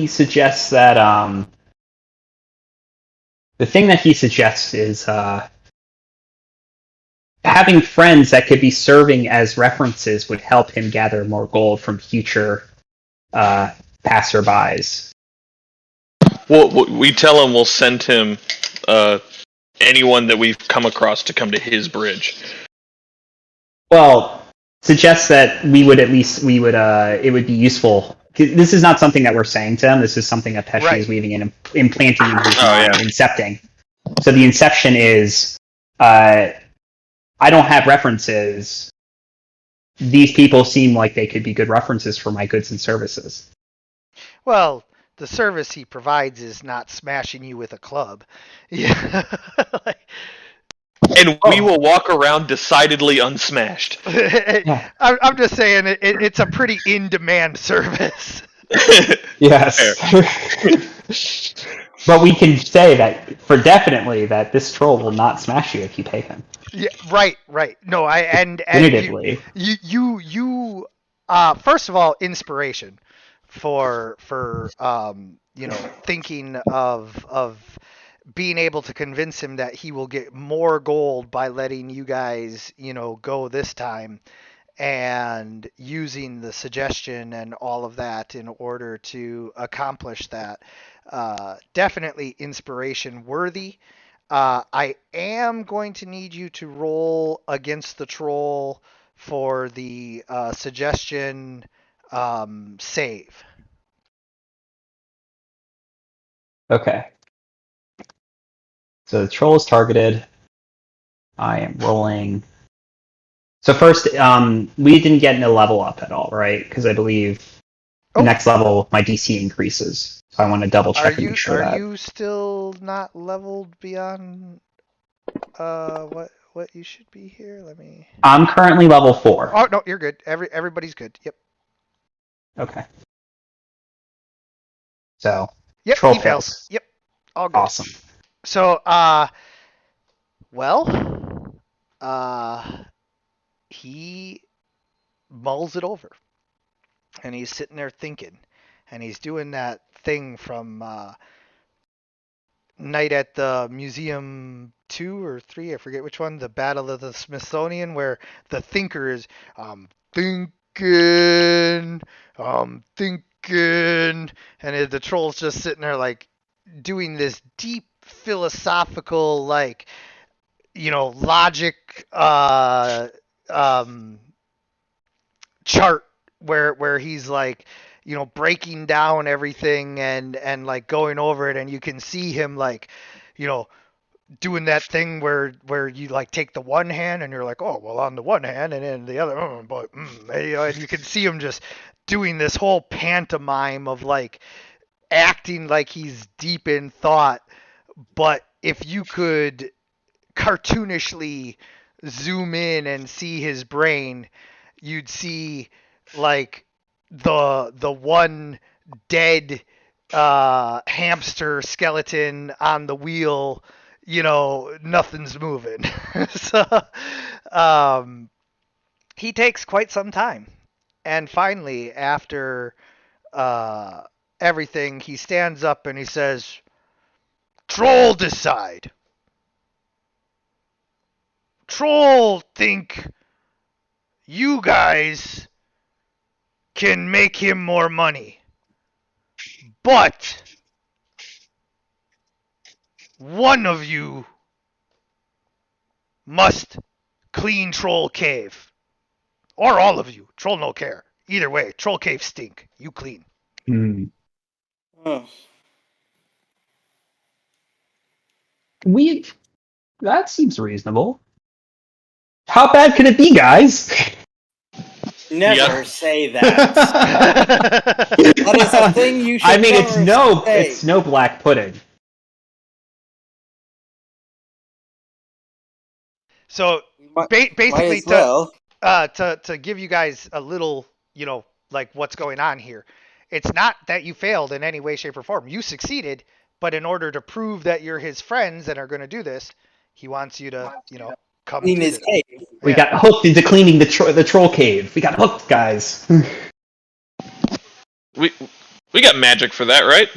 suggests that the thing that he suggests is having friends that could be serving as references would help him gather more gold from future passerbys. Well, we tell him we'll send him anyone that we've come across to come to his bridge. Well, suggests that it would be useful. This is not something that we're saying to him. This is something that Pesci Right. is weaving in, implanting in his mind, yeah. incepting. So the inception is, I don't have references. These people seem like they could be good references for my goods and services. Well, the service he provides is not smashing you with a club. Yeah. And we will walk around decidedly unsmashed. Yeah. I'm just saying it's a pretty in-demand service. Yes. But we can say that for definitely that this troll will not smash you if you pay him. Yeah, right. No, and Definitively. you first of all, inspiration for thinking of being able to convince him that he will get more gold by letting you guys, go this time, and using the suggestion and all of that in order to accomplish that. Definitely inspiration worthy. I am going to need you to roll against the troll for the suggestion save. Okay. So the troll is targeted. I am rolling. So first, we didn't get a level up at all, right? Because I believe the next level my DC increases. So I want to double check and make sure that. Are you still not leveled beyond what you should be here? Let me. I'm currently level 4. Oh no, you're good. Everybody's good. Yep. Okay. So Yep. troll He fails. fails. Yep. All good. Awesome. So he mulls it over, and he's sitting there thinking, and he's doing that thing from Night at the Museum 2 or 3, I forget which one, the Battle of the Smithsonian, where the thinker is thinking, and the troll's just sitting there like doing this deep philosophical, like, logic chart where he's like, breaking down everything and like going over it, and you can see him like, doing that thing where you like take the one hand and you're like, oh well, on the one hand, and then the other, and you can see him just doing this whole pantomime of like acting like he's deep in thought. But if you could cartoonishly zoom in and see his brain, you'd see like the one dead hamster skeleton on the wheel, nothing's moving. So he takes quite some time. And finally, after everything, he stands up and he says, Troll decide. Troll think you guys can make him more money. But one of you must clean Troll Cave. Or all of you. Troll no care. Either way, Troll Cave stink. You clean. Hmm. Oh, That seems reasonable. How bad could it be, guys? never Yeah. say that. That is a thing you should I mean, never say. it's no black pudding. So Might basically, as well. to give you guys a little, like what's going on here. It's not that you failed in any way, shape, or form. You succeeded, but in order to prove that you're his friends and are going to do this, he wants you to, come Clean through his this. cave. We Yeah. got hooked into cleaning the troll cave. We got hooked, guys. We got magic for that, right?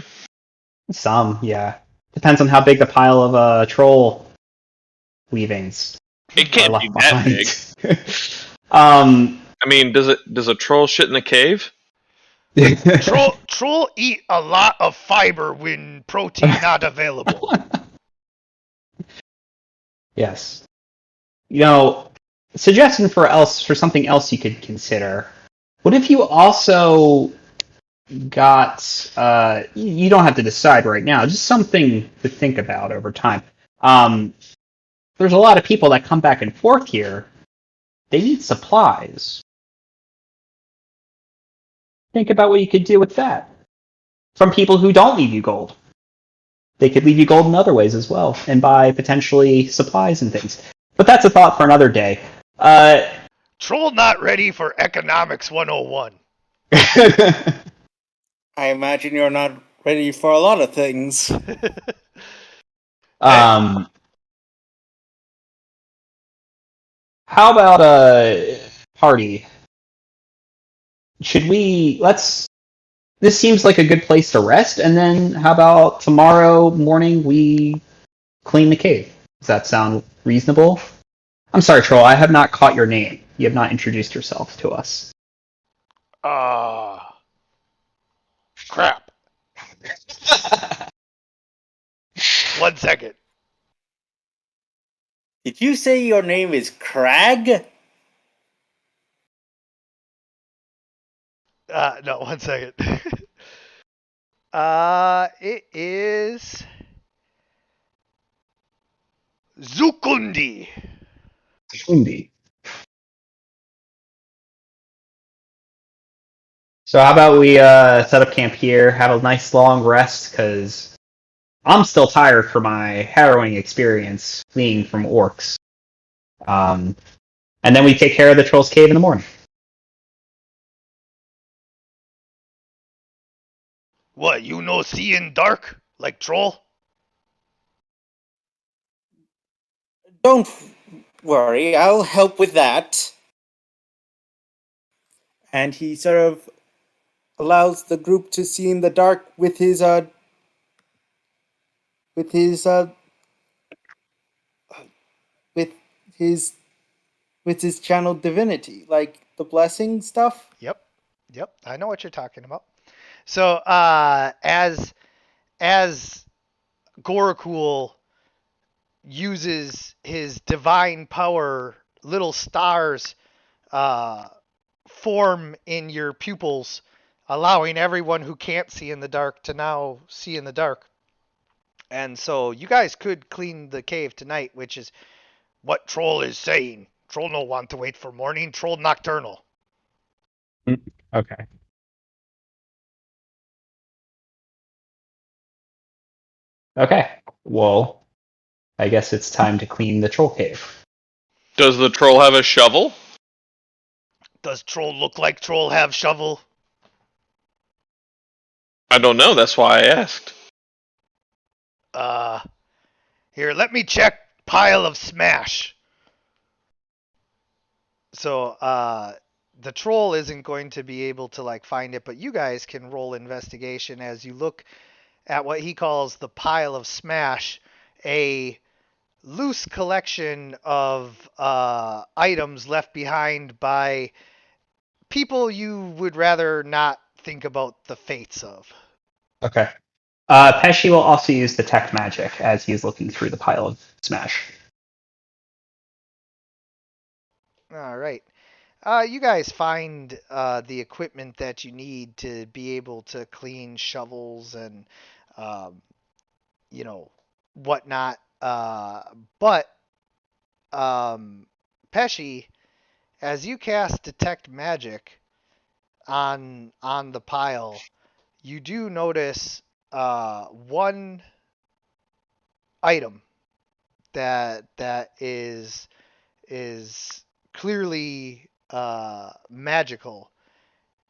Some, yeah. Depends on how big the pile of troll weavings It are can't left be that big. behind. I mean, does a troll shit in the cave? Troll eat a lot of fiber when protein not available. Yes. Suggestion for something else you could consider. What if you also got you don't have to decide right now, just something to think about over time. There's a lot of people that come back and forth here. They need supplies. Think about what you could do with that. From people who don't leave you gold. They could leave you gold in other ways as well, and buy potentially supplies and things. But that's a thought for another day. Troll not ready for economics 101. I imagine you're not ready for a lot of things. How about a party? This seems like a good place to rest, and then how about tomorrow morning we clean the cave? Does that sound reasonable? I'm sorry, Troll, I have not caught your name. You have not introduced yourself to us. Crap. 1 second. Did you say your name is Crag? No, 1 second. It is Zukundi. Undi. So how about we set up camp here, have a nice long rest, because I'm still tired from my harrowing experience fleeing from orcs. And then we take care of the Troll's Cave in the morning. What, you see in dark? Like Troll? Don't worry, I'll help with that. And he sort of allows the group to see in the dark with his with his channeled divinity, like the blessing stuff. Yep. I know what you're talking about. So, as Gorakul uses his divine power, little stars form in your pupils, allowing everyone who can't see in the dark to now see in the dark. And so you guys could clean the cave tonight, which is what Troll is saying. Troll no want to wait for morning. Troll nocturnal. Okay. Okay. Well, I guess it's time to clean the Troll Cave. Does the troll have a shovel? Does Troll look like Troll have shovel? I don't know. That's why I asked. Here, let me check pile of smash. So, the troll isn't going to be able to like find it, but you guys can roll investigation as you look at what he calls the pile of smash, a loose collection of items left behind by people you would rather not think about the fates of. Okay. Pesci will also use Detect Magic as he is looking through the pile of smash. All right. You guys find the equipment that you need to be able to clean shovels and, um, whatnot. But Pesci, as you cast Detect Magic on the pile, you do notice one item that is clearly magical.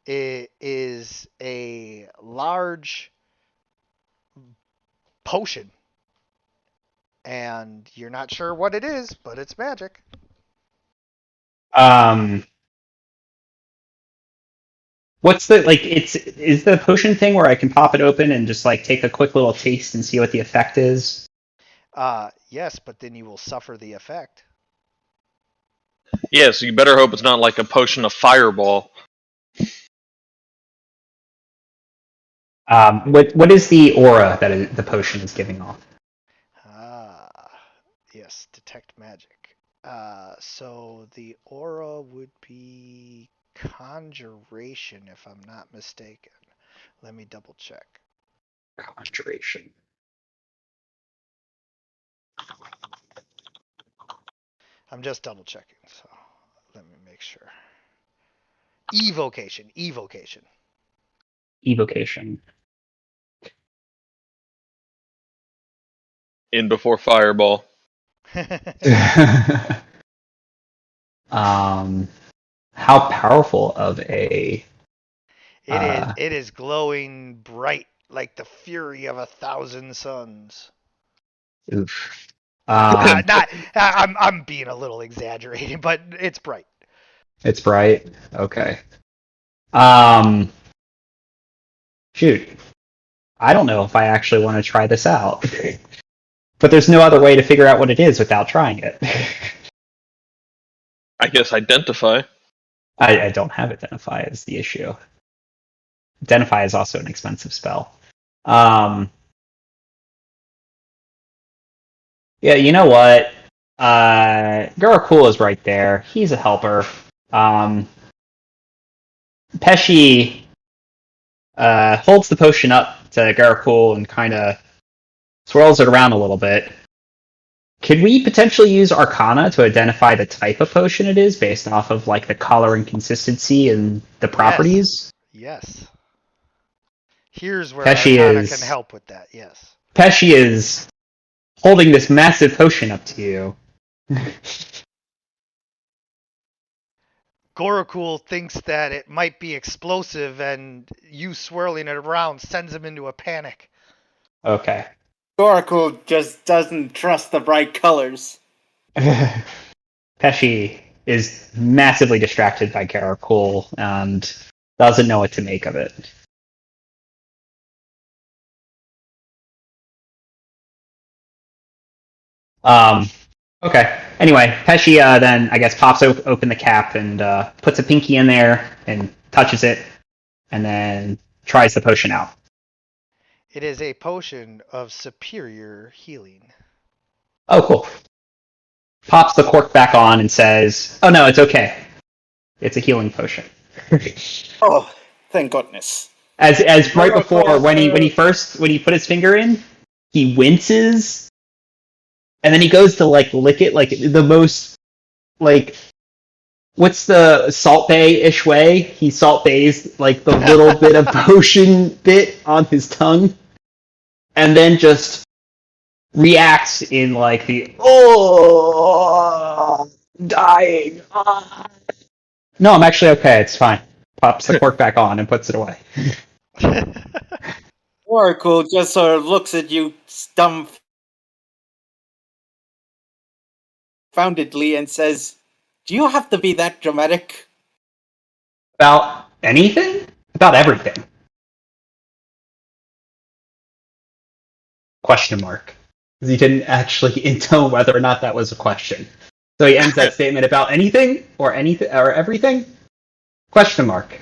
It is a large potion, and you're not sure what it is, but it's magic. What's the like? Is the potion thing where I can pop it open and just like take a quick little taste and see what the effect is? Yes, but then you will suffer the effect. Yeah, so you better hope it's not like a potion of fireball. What is the aura that the potion is giving off? Yes, detect magic. So the aura would be conjuration, if I'm not mistaken. Let me double check. Conjuration. I'm just double checking, so let me make sure. Evocation. Evocation. In before fireball. How powerful of a? It is glowing bright like the fury of 1,000 suns. Oof. I'm being a little exaggerating, but it's bright. It's bright. Okay. Shoot. I don't know if I actually want to try this out. But there's no other way to figure out what it is without trying it. I guess identify. I don't have Identify as the issue. Identify is also an expensive spell. Yeah, you know what? Garakul is right there. He's a helper. Pesci holds the potion up to Garakul and kind of swirls it around a little bit. Could we potentially use Arcana to identify the type of potion it is based off of like the color and consistency and the properties? Yes. Here's where Pesci Arcana is- can help with that, yes. Pesci is holding this massive potion up to you. Gorakul thinks that it might be explosive, and you swirling it around sends him into a panic. Okay. Gorakul just doesn't trust the bright colors. Pesci is massively distracted by Garakul and doesn't know what to make of it. Okay. Anyway, Pesci then I guess pops open the cap and puts a pinky in there and touches it, and then tries the potion out. It is a potion of superior healing. Oh, cool. Pops the cork back on and says, "Oh no, it's okay. It's a healing potion." Oh, thank goodness. As right before when he put his finger in, he winces, and then he goes to like lick it like the most like what's the Salt Bay-ish way? He Salt Bays like the little bit of potion bit on his tongue, and then just reacts in like the dying. No, I'm actually okay. It's fine. Pops the cork back on and puts it away. Oracle just sort of looks at you dumbfoundedly and says, "Do you have to be that dramatic?" About anything? About everything. Question mark. Because he didn't actually intone whether or not that was a question. So he ends that statement about anything or everything? Question mark.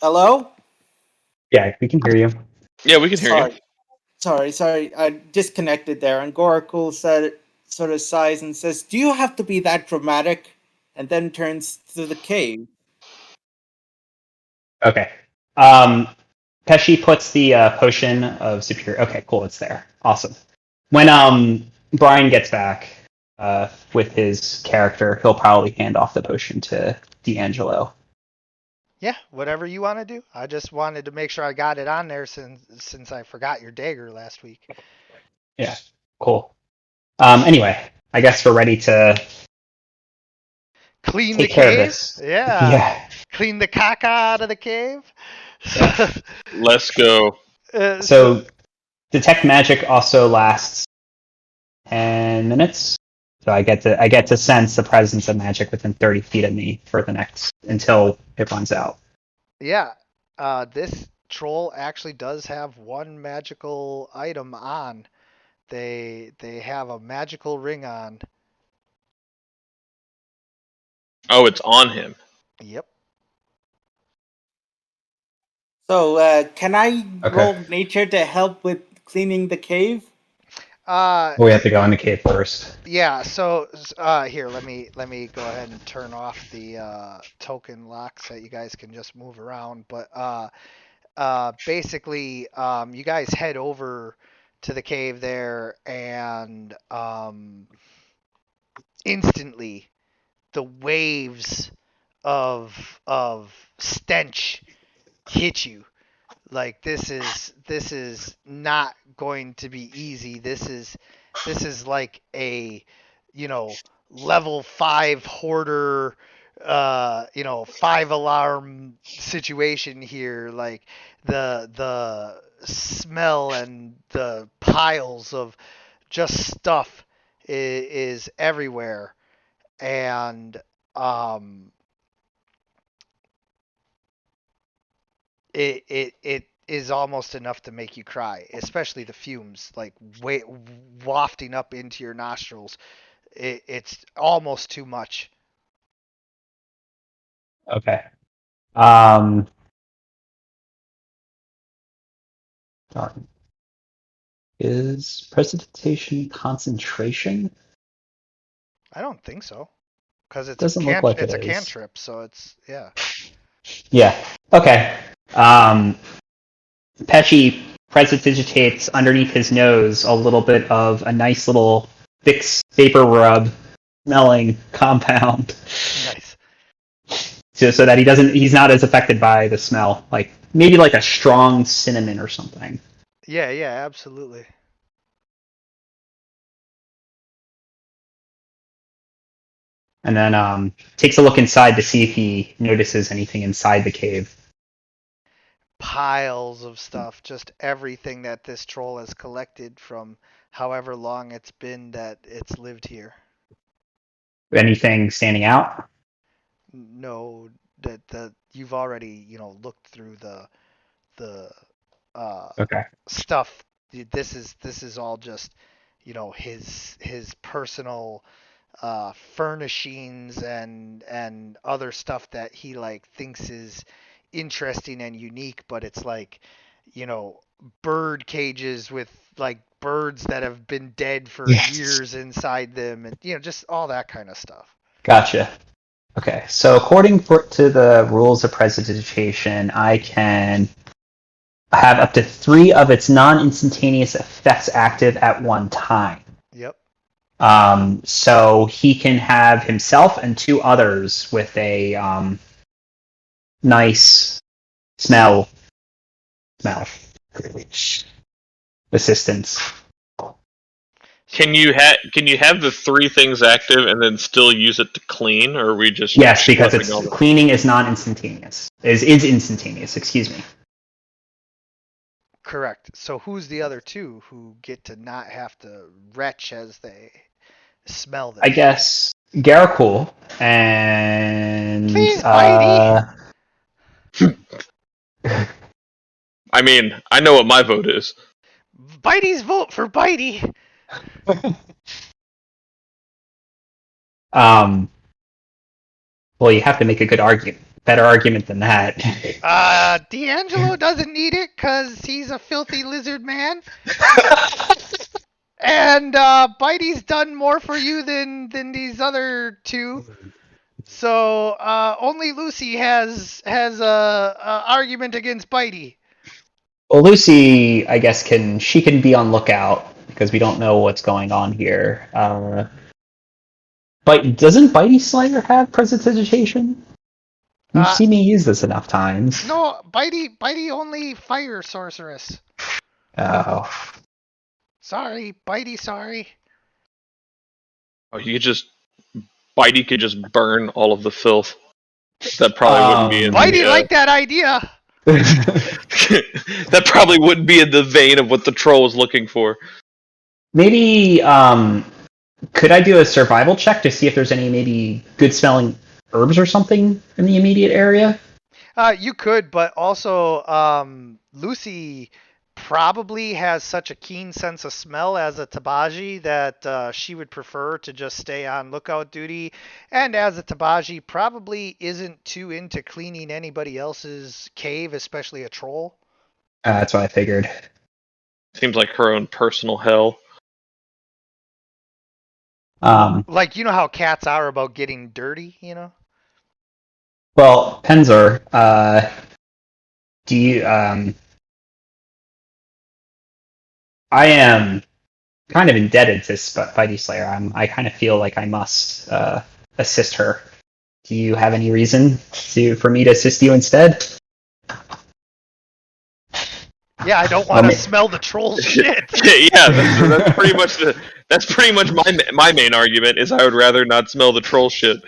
Hello? Yeah, we can hear you. Yeah, we can hear you. Sorry. I disconnected there. And Goracle sort of sighs and says, "Do you have to be that dramatic?" And then turns to the cave. Okay. Pesci puts the potion of superior. Okay, cool. It's there. Awesome. When Brian gets back with his character, he'll probably hand off the potion to D'Angelo. Yeah, whatever you want to do. I just wanted to make sure I got it on there since I forgot your dagger last week. Yeah. Cool. Anyway, I guess we're ready to Clean take the care of cave? this. Yeah. Yeah. Clean the caca out of the cave? Let's go. So detect magic also lasts 10 minutes. So I get to sense the presence of magic within 30 feet of me for the next until it runs out. Yeah, this troll actually does have one magical item on. They have a magical ring on. Oh, it's on him. Yep. So, can I Okay. roll nature to help with cleaning the cave? We have to go in the cave first. Yeah, so here, let me go ahead and turn off the token locks that you guys can just move around. But basically, you guys head over to the cave there, and instantly the waves of stench hit you. Like this is not going to be easy. This is like a level 5 hoarder 5 alarm situation here. Like the smell and the piles of just stuff is everywhere, and it is almost enough to make you cry, especially the fumes like wafting up into your nostrils. It's almost too much. Okay. Is precipitation concentration? I don't think so, because Doesn't look like it's it a is. cantrip, so it's yeah. Yeah. Okay. Pesci prestidigitates underneath his nose a little bit of a nice little Vicks vapor rub smelling compound, Nice. so that he's not as affected by the smell. Like maybe like a strong cinnamon or something. Yeah, absolutely. And then takes a look inside to see if he notices anything inside the cave. Piles of stuff, just everything that this troll has collected from however long it's been that it's lived here. Anything standing out? No, that you've already looked through the Okay. stuff. This is all just his personal furnishings and other stuff that he like thinks is interesting and unique, but it's like bird cages with like birds that have been dead for Yes. years inside them, and just all that kind of stuff. Gotcha. Okay, so according to the rules of prestidigitation, I can have up to 3 of its non-instantaneous effects active at one time. Yep. So he can have himself and 2 others with a nice smell assistance. Can you have the three things active and then still use it to clean, or are we just Yes, because flipping all it's the- cleaning is non-instantaneous. Is instantaneous. Excuse me. Correct. So who's the other two who get to not have to retch as they smell this? I guess Garricool and Please, Bitey. I mean, I know what my vote is. Bitey's vote for Bitey. Well, you have to make a good argument, better argument than that. D'Angelo doesn't need it because he's a filthy lizard man. And Bitey's done more for you than these other two. So only Lucy has a argument against Bitey. Well, Lucy, I guess can be on lookout because we don't know what's going on here. But doesn't Bitey Slayer have prestidigitation? You've seen me use this enough times. No, Bitey only fire sorceress. Oh. Sorry, Bitey, sorry. Oh, Bitey could just burn all of the filth. That probably wouldn't be in Bitey the, liked that idea. that probably wouldn't be in the vein of what the troll was looking for. Maybe, could I do a survival check to see if there's any maybe good smelling herbs or something in the immediate area? You could, but also Lucy probably has such a keen sense of smell as a Tabaji that she would prefer to just stay on lookout duty. And as a Tabaji, probably isn't too into cleaning anybody else's cave, especially a troll. That's what I figured. Seems like her own personal hell. Like, you know how cats are about getting dirty, you know? Well, Penzor, do you, I am kind of indebted to Bitey Slayer. I kind of feel like I must assist her. Do you have any reason for me to assist you instead? Yeah, I don't want to smell the troll's shit. Yeah, that's pretty much my main argument is I would rather not smell the troll shit.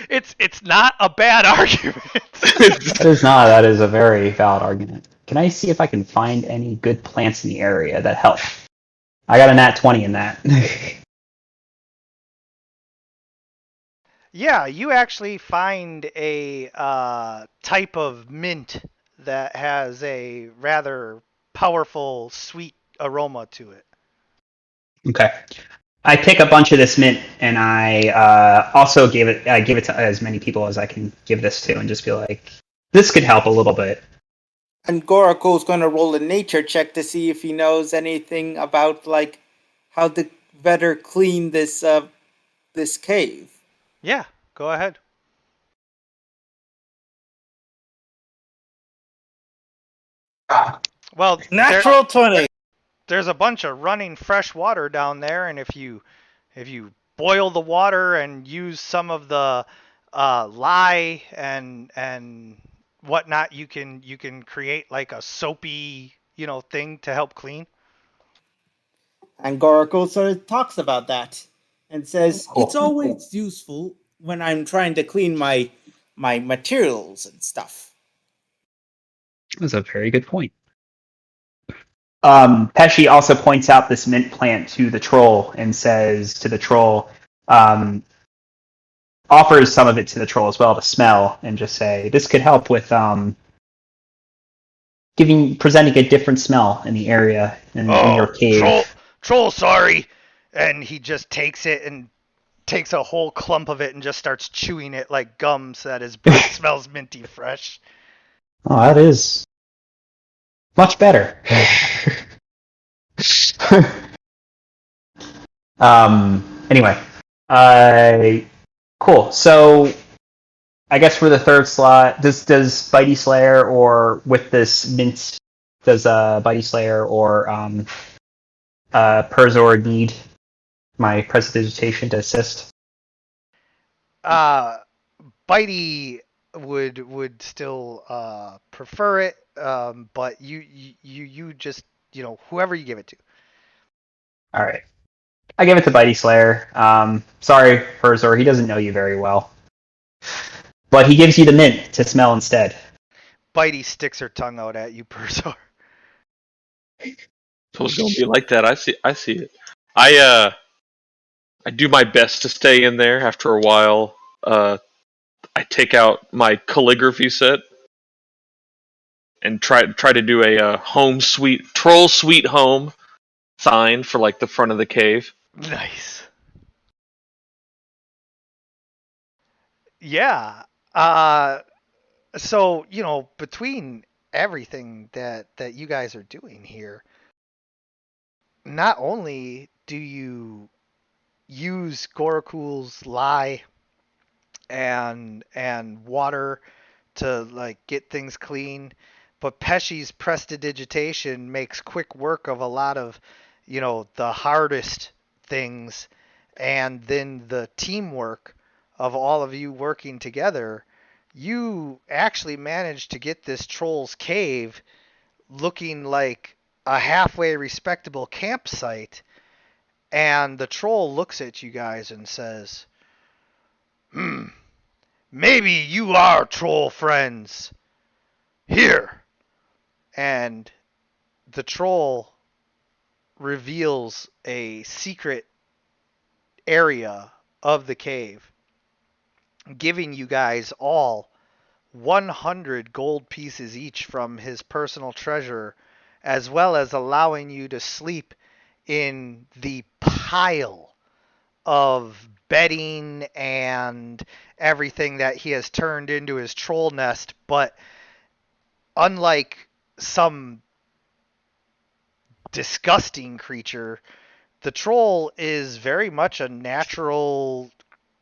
It's not a bad argument. That is a very valid argument. Can I see if I can find any good plants in the area that help? I got a nat 20 in that. Yeah, you actually find a type of mint that has a rather powerful, sweet aroma to it. Okay. I pick a bunch of this mint, and I also give it to as many people as I can give this to, and just be like, this could help a little bit. And Gorako's going to roll a nature check to see if he knows anything about like how to better clean this this cave. Yeah, go ahead. Well, Natural 20. There's a bunch of running fresh water down there, and if you boil the water and use some of the lye and whatnot, you can create like a soapy thing to help clean. And Gorako sort of talks about that and says Cool. it's always useful when I'm trying to clean my materials and stuff. That's a very good point. Pesci also points out this mint plant to the troll and says to the troll, offers some of it to the troll as well to smell and just say, this could help with presenting a different smell in the area in your cave. Troll, sorry. And he just takes it and takes a whole clump of it and just starts chewing it like gum so that his breath smells minty fresh. Oh, that is much better. Anyway, cool. So, I guess for the third slot, does Bitey Slayer or with this mint, does Bitey Slayer or Perzor need my prestidigitation to assist? Bitey would still prefer it. but you just whoever you give it to. All right. I give it to Bitey Slayer. Sorry, Herzor, he doesn't know you very well. But he gives you the mint to smell instead. Bitey sticks her tongue out at you, Persor. So it's gonna be like that. I see it. I do my best to stay in there. After a while, I take out my calligraphy set and try to do a troll sweet home sign for like the front of the cave. Nice. Yeah. Uh, so between everything that you guys are doing here, not only do you use Gorakul's lie and water to like get things clean, but Pesci's prestidigitation makes quick work of a lot of the hardest things, and then the teamwork of all of you working together, you actually managed to get this troll's cave looking like a halfway respectable campsite. And the troll looks at you guys and says, maybe you are troll friends. Here. And the troll reveals a secret area of the cave, giving you guys all 100 gold pieces each from his personal treasure, as well as allowing you to sleep in the pile of bedding and everything that he has turned into his troll nest. But unlike some disgusting creature, the troll is very much a natural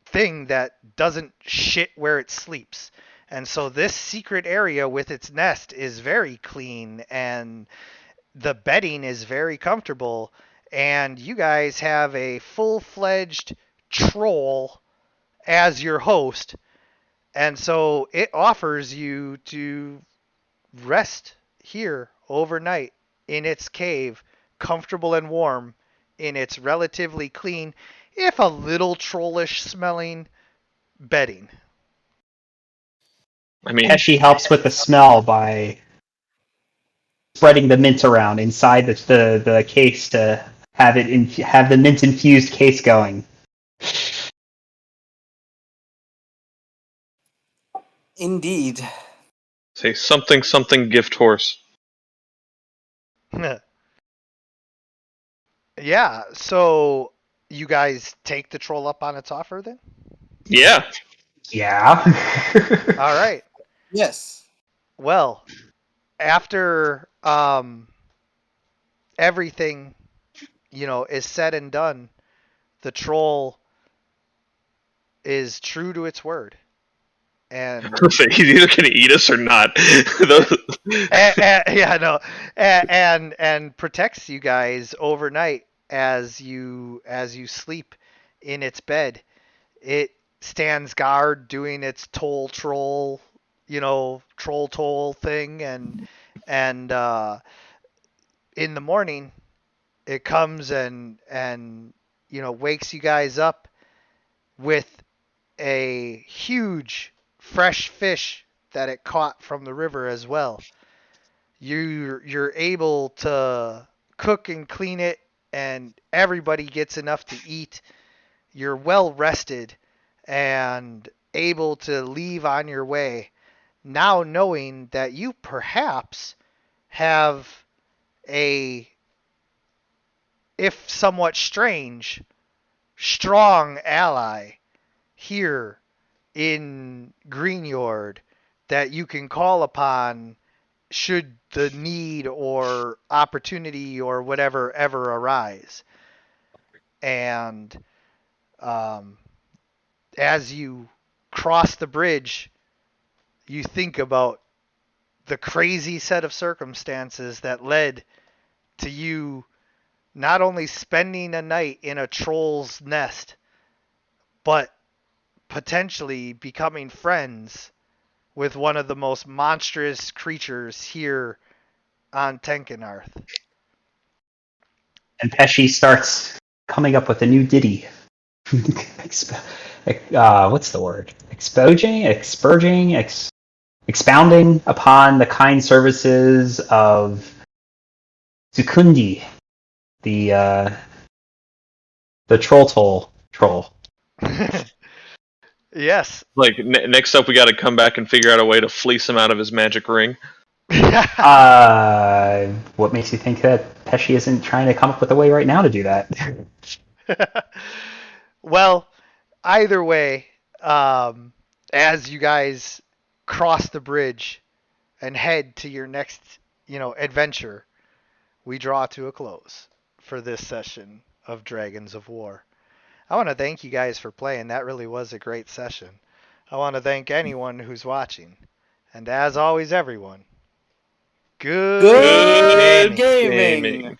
thing that doesn't shit where it sleeps. And so this secret area with its nest is very clean, and the bedding is very comfortable, and you guys have a full-fledged troll as your host. And so it offers you to rest here overnight in its cave, comfortable and warm, in its relatively clean, if a little trollish smelling, bedding. I mean, Pesci helps with the smell by spreading the mint around inside the case to have the mint infused case going. Indeed. say something gift horse. Yeah, so you guys take the troll up on its offer then? Yeah. Yeah. All right. Yes. Well, after everything, is said and done, the troll is true to its word. And He's either gonna eat us or not. and protects you guys overnight as you sleep in its bed. It stands guard doing its troll toll thing, and in the morning it comes and wakes you guys up with a huge fresh fish that it caught from the river as well. You're able to cook and clean it, and everybody gets enough to eat. You're well rested and able to leave on your way, now knowing that you perhaps have a, if somewhat strange, strong ally here in Greenyord that you can call upon should the need or opportunity or whatever ever arise. And as you cross the bridge, you think about the crazy set of circumstances that led to you not only spending a night in a troll's nest, but potentially becoming friends with one of the most monstrous creatures here on Tenkenarth. And Pesci starts coming up with a new ditty. What's the word? Expounding upon the kind services of Zukundi, the troll. Yes. Like next up, we got to come back and figure out a way to fleece him out of his magic ring. What makes you think that Pesci isn't trying to come up with a way right now to do that? Well, either way, as you guys cross the bridge and head to your next, adventure, we draw to a close for this session of Dragons of War. I want to thank you guys for playing. That really was a great session. I want to thank anyone who's watching. And as always, everyone, good Good gaming. gaming.